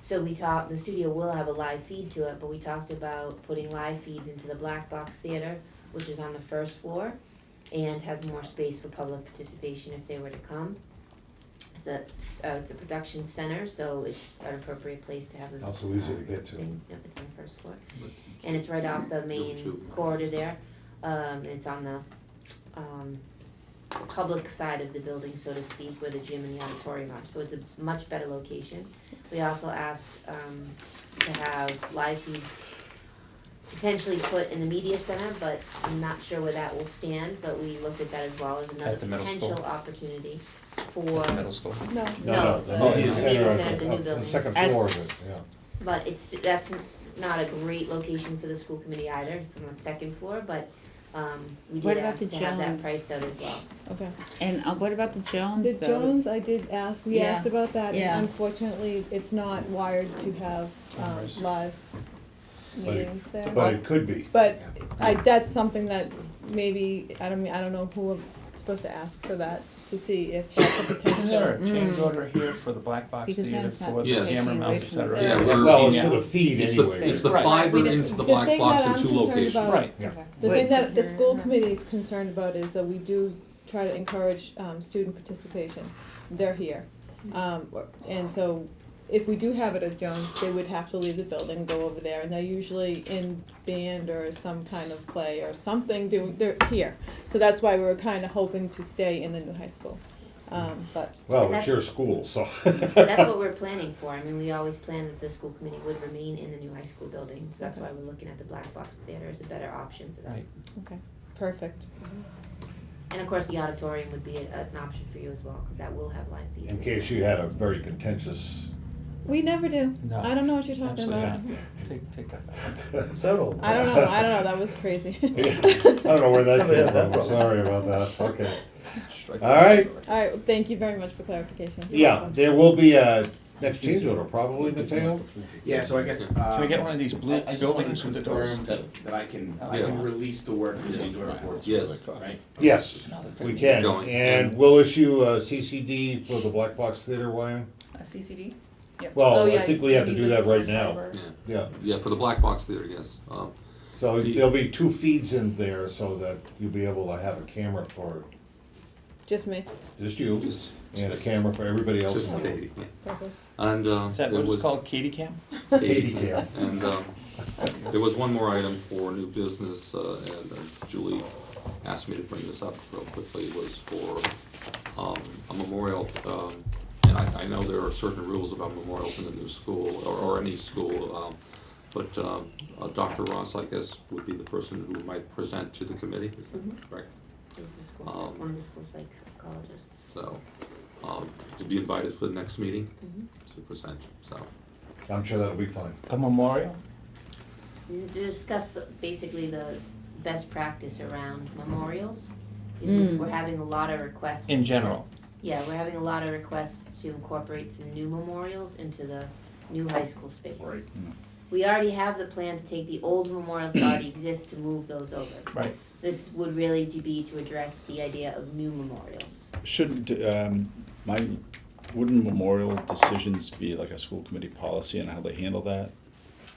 Speaker 11: So the studio will have a live feed to it, but we talked about putting live feeds into the Black Box Theater, which is on the 1st floor and has more space for public participation if they were to come. It's a production center, so it's an appropriate place to have this.
Speaker 1: Also easy to get to.
Speaker 11: Yep, it's on the 1st floor. And it's right off the main corridor there. It's on the public side of the building, so to speak, where the gym and the auditorium are. So it's a much better location. We also asked to have live feeds potentially put in the media center, but I'm not sure where that will stand, but we looked at that as well as another
Speaker 13: At the middle
Speaker 11: potential
Speaker 13: school.
Speaker 11: opportunity for,
Speaker 13: Middle school.
Speaker 15: No.
Speaker 11: No,
Speaker 1: the
Speaker 11: the
Speaker 1: media center
Speaker 11: center,
Speaker 1: at
Speaker 11: the new building.
Speaker 1: the second
Speaker 6: At-
Speaker 1: floor of it, yeah.
Speaker 11: but that's not a great location for the school committee either, it's on the 2nd floor, but we
Speaker 6: What
Speaker 11: did
Speaker 6: about
Speaker 11: ask
Speaker 6: the
Speaker 11: to have that
Speaker 6: Jones?
Speaker 11: priced out as well.
Speaker 15: Okay.
Speaker 6: And what about the Jones?
Speaker 15: The
Speaker 6: though?
Speaker 15: Jones, I did ask, we
Speaker 6: Yeah.
Speaker 15: asked about that,
Speaker 6: Yeah.
Speaker 15: and unfortunately, it's not wired to have, live meetings there.
Speaker 1: But it could be.
Speaker 15: But that's something that maybe, I don't know who I'm supposed to ask for that, to see if that's a potential.
Speaker 13: Isn't there a change order here for the black box
Speaker 6: Because
Speaker 13: theater
Speaker 6: that's not
Speaker 13: for the
Speaker 4: Yes.
Speaker 13: camera
Speaker 6: taking away
Speaker 13: mounts, et
Speaker 6: from the
Speaker 13: cetera?
Speaker 4: Yeah,
Speaker 6: center.
Speaker 4: we're-
Speaker 1: Well, it's for the feed
Speaker 4: It's
Speaker 1: anyway.
Speaker 4: it's the
Speaker 13: Right.
Speaker 4: fiber
Speaker 9: We just-
Speaker 4: into the
Speaker 15: The
Speaker 4: black
Speaker 15: thing
Speaker 4: box
Speaker 15: that
Speaker 4: in
Speaker 15: I'm
Speaker 4: 2
Speaker 15: concerned
Speaker 4: locations.
Speaker 15: about-
Speaker 13: Right.
Speaker 1: Yeah.
Speaker 15: The
Speaker 4: Wait.
Speaker 15: thing that the school committee is concerned about is that we do try to encourage, student participation. They're here. And so if we do have it at Jones, they would have to leave the building, go over there, and they're usually in band or some kind of play or something, they're here. So that's why we were kinda hoping to stay in the new high school. But
Speaker 1: Well, it's your school, so.
Speaker 11: That's what we're planning for, I mean, we always planned that the school committee would remain in the new high school building, so that's why we're looking at the black box theater as a better option for them.
Speaker 13: Right.
Speaker 15: okay, perfect.
Speaker 11: And of course, the auditorium would be an option for you as well, because that will have live feeds.
Speaker 1: In case you had a very contentious.
Speaker 15: We never do.
Speaker 13: No.
Speaker 15: I don't know what you're talking
Speaker 13: Absolutely.
Speaker 15: about.
Speaker 13: Take that back.
Speaker 5: Settled.
Speaker 15: I don't know, that was crazy.
Speaker 1: I don't know where that
Speaker 5: Never
Speaker 1: came
Speaker 5: had that
Speaker 1: from,
Speaker 5: problem.
Speaker 1: sorry about that, okay. All right,
Speaker 15: All right, thank you very much for clarification.
Speaker 1: yeah, there will be a next change order, probably, Mateo?
Speaker 7: Yeah, so I guess.
Speaker 13: Can we get one of these blue
Speaker 7: I just wanna
Speaker 13: buildings with the doors?
Speaker 7: confirm that I can
Speaker 4: Yeah.
Speaker 7: release the work for change order for it.
Speaker 4: Yes.
Speaker 7: Right?
Speaker 1: Yes, we can,
Speaker 4: Going.
Speaker 1: and we'll issue a CCD for the Black Box Theater wire.
Speaker 9: A CCD? Yep.
Speaker 1: Well,
Speaker 9: Oh,
Speaker 1: I
Speaker 9: yeah,
Speaker 1: think we have to
Speaker 9: you
Speaker 1: do
Speaker 9: put
Speaker 1: that
Speaker 9: the
Speaker 1: right now.
Speaker 9: fiber.
Speaker 4: Yeah.
Speaker 1: Yeah,
Speaker 4: Yeah, for the black box theater, yes.
Speaker 1: so there'll be 2 feeds in there so that you'll be able to have a camera for
Speaker 15: Just me.
Speaker 1: just you,
Speaker 4: Just-
Speaker 1: and a camera for everybody else.
Speaker 4: Just
Speaker 1: in the room.
Speaker 4: Katie, yeah.
Speaker 15: Perfect.
Speaker 4: And
Speaker 13: Is that
Speaker 4: there
Speaker 13: what
Speaker 4: was
Speaker 13: it's called, Katie Cam?
Speaker 1: Katie cam.
Speaker 4: And there was one more item for new business, and Julie asked me to bring this up real quickly, was for a memorial. And I know there are certain rules about memorials in the new school, or any school, but Dr. Ross, I guess, would be the person who might present to the committee, is that correct?
Speaker 11: Is the school,
Speaker 4: Um,
Speaker 11: one of the school psychologists.
Speaker 4: So, to be invited for the next meeting to present, so.
Speaker 1: I'm sure that'll be fine.
Speaker 13: A memorial?
Speaker 11: To discuss basically the best practice around memorials.
Speaker 6: Mm.
Speaker 11: We're having a lot of requests.
Speaker 13: In general?
Speaker 11: Yeah, we're having a lot of requests to incorporate some new memorials into the new high school space.
Speaker 1: Right.
Speaker 11: We already have the plan to take the old memorials that already exist to move those over.
Speaker 13: Right.
Speaker 11: This would really be to address the idea of new memorials.
Speaker 3: Shouldn't, wouldn't memorial decisions be like a school committee policy and how they handle that?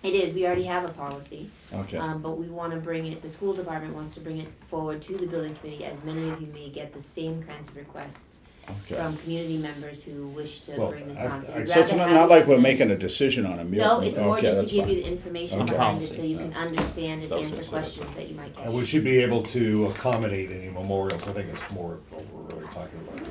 Speaker 11: It is, we already have a policy.
Speaker 3: Okay.
Speaker 11: But we wanna bring it, the school department wants to bring it forward to the building committee, as many of you may get the same kinds of requests
Speaker 3: Okay.
Speaker 11: from community members who wish to
Speaker 1: Well,
Speaker 11: bring this on. So we'd
Speaker 3: So it's
Speaker 11: rather
Speaker 3: not,
Speaker 11: have
Speaker 3: not like we're
Speaker 11: events-
Speaker 3: making a decision on a meal.
Speaker 11: No, it's more
Speaker 3: Okay,
Speaker 11: just
Speaker 3: that's
Speaker 11: to give
Speaker 3: fine.
Speaker 11: you the information
Speaker 3: Okay.
Speaker 11: behind it, so
Speaker 13: Policy.
Speaker 11: you can understand and
Speaker 3: So I was
Speaker 11: answer
Speaker 3: gonna say
Speaker 11: questions
Speaker 3: that's-
Speaker 11: that you might get.
Speaker 1: And we should be able to accommodate any memorials, I think it's more what we're really talking about here.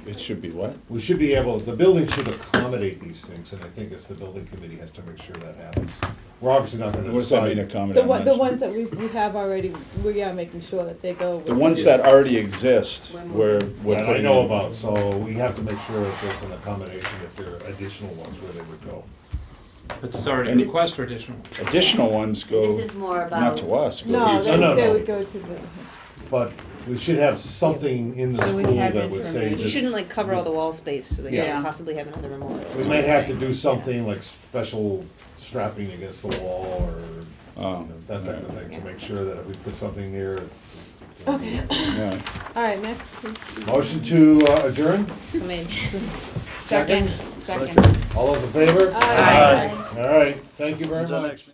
Speaker 3: It should be what?
Speaker 1: We should be able, the building should accommodate these things, and I think it's the building committee has to make sure that happens. We're obviously not gonna
Speaker 3: What does that mean,
Speaker 1: decide.
Speaker 3: accommodate?
Speaker 15: The ones that we have already, we are making sure that they go with.
Speaker 3: The ones that already exist,
Speaker 11: We're
Speaker 3: we're
Speaker 1: That I
Speaker 3: putting
Speaker 1: know
Speaker 3: in-
Speaker 1: about, so we have to make sure if there's an accommodation, if there are additional ones where they would go.
Speaker 13: But there's already a
Speaker 3: And-
Speaker 13: request for additional.
Speaker 3: Additional ones go,
Speaker 11: This is more about.
Speaker 3: not to us, go
Speaker 15: No,
Speaker 3: to
Speaker 15: they,
Speaker 1: No, no,
Speaker 15: they
Speaker 1: no.
Speaker 15: would go to the,
Speaker 1: But we should have something in the
Speaker 6: So we
Speaker 1: school
Speaker 6: have
Speaker 1: that would say
Speaker 6: information.
Speaker 14: You
Speaker 1: this.
Speaker 14: shouldn't like cover all the wall space so that you
Speaker 1: Yeah.
Speaker 14: can possibly have another memorial.
Speaker 1: We may have to do something like special strapping against the wall or
Speaker 3: Oh,
Speaker 1: that type of thing to make sure that if we put something there.
Speaker 15: okay,
Speaker 3: yeah.
Speaker 15: all right, next.
Speaker 1: Motion to adjourn?
Speaker 14: I mean,
Speaker 6: Second.
Speaker 1: All those in favor?
Speaker 15: Aye.
Speaker 1: All right, thank you very much.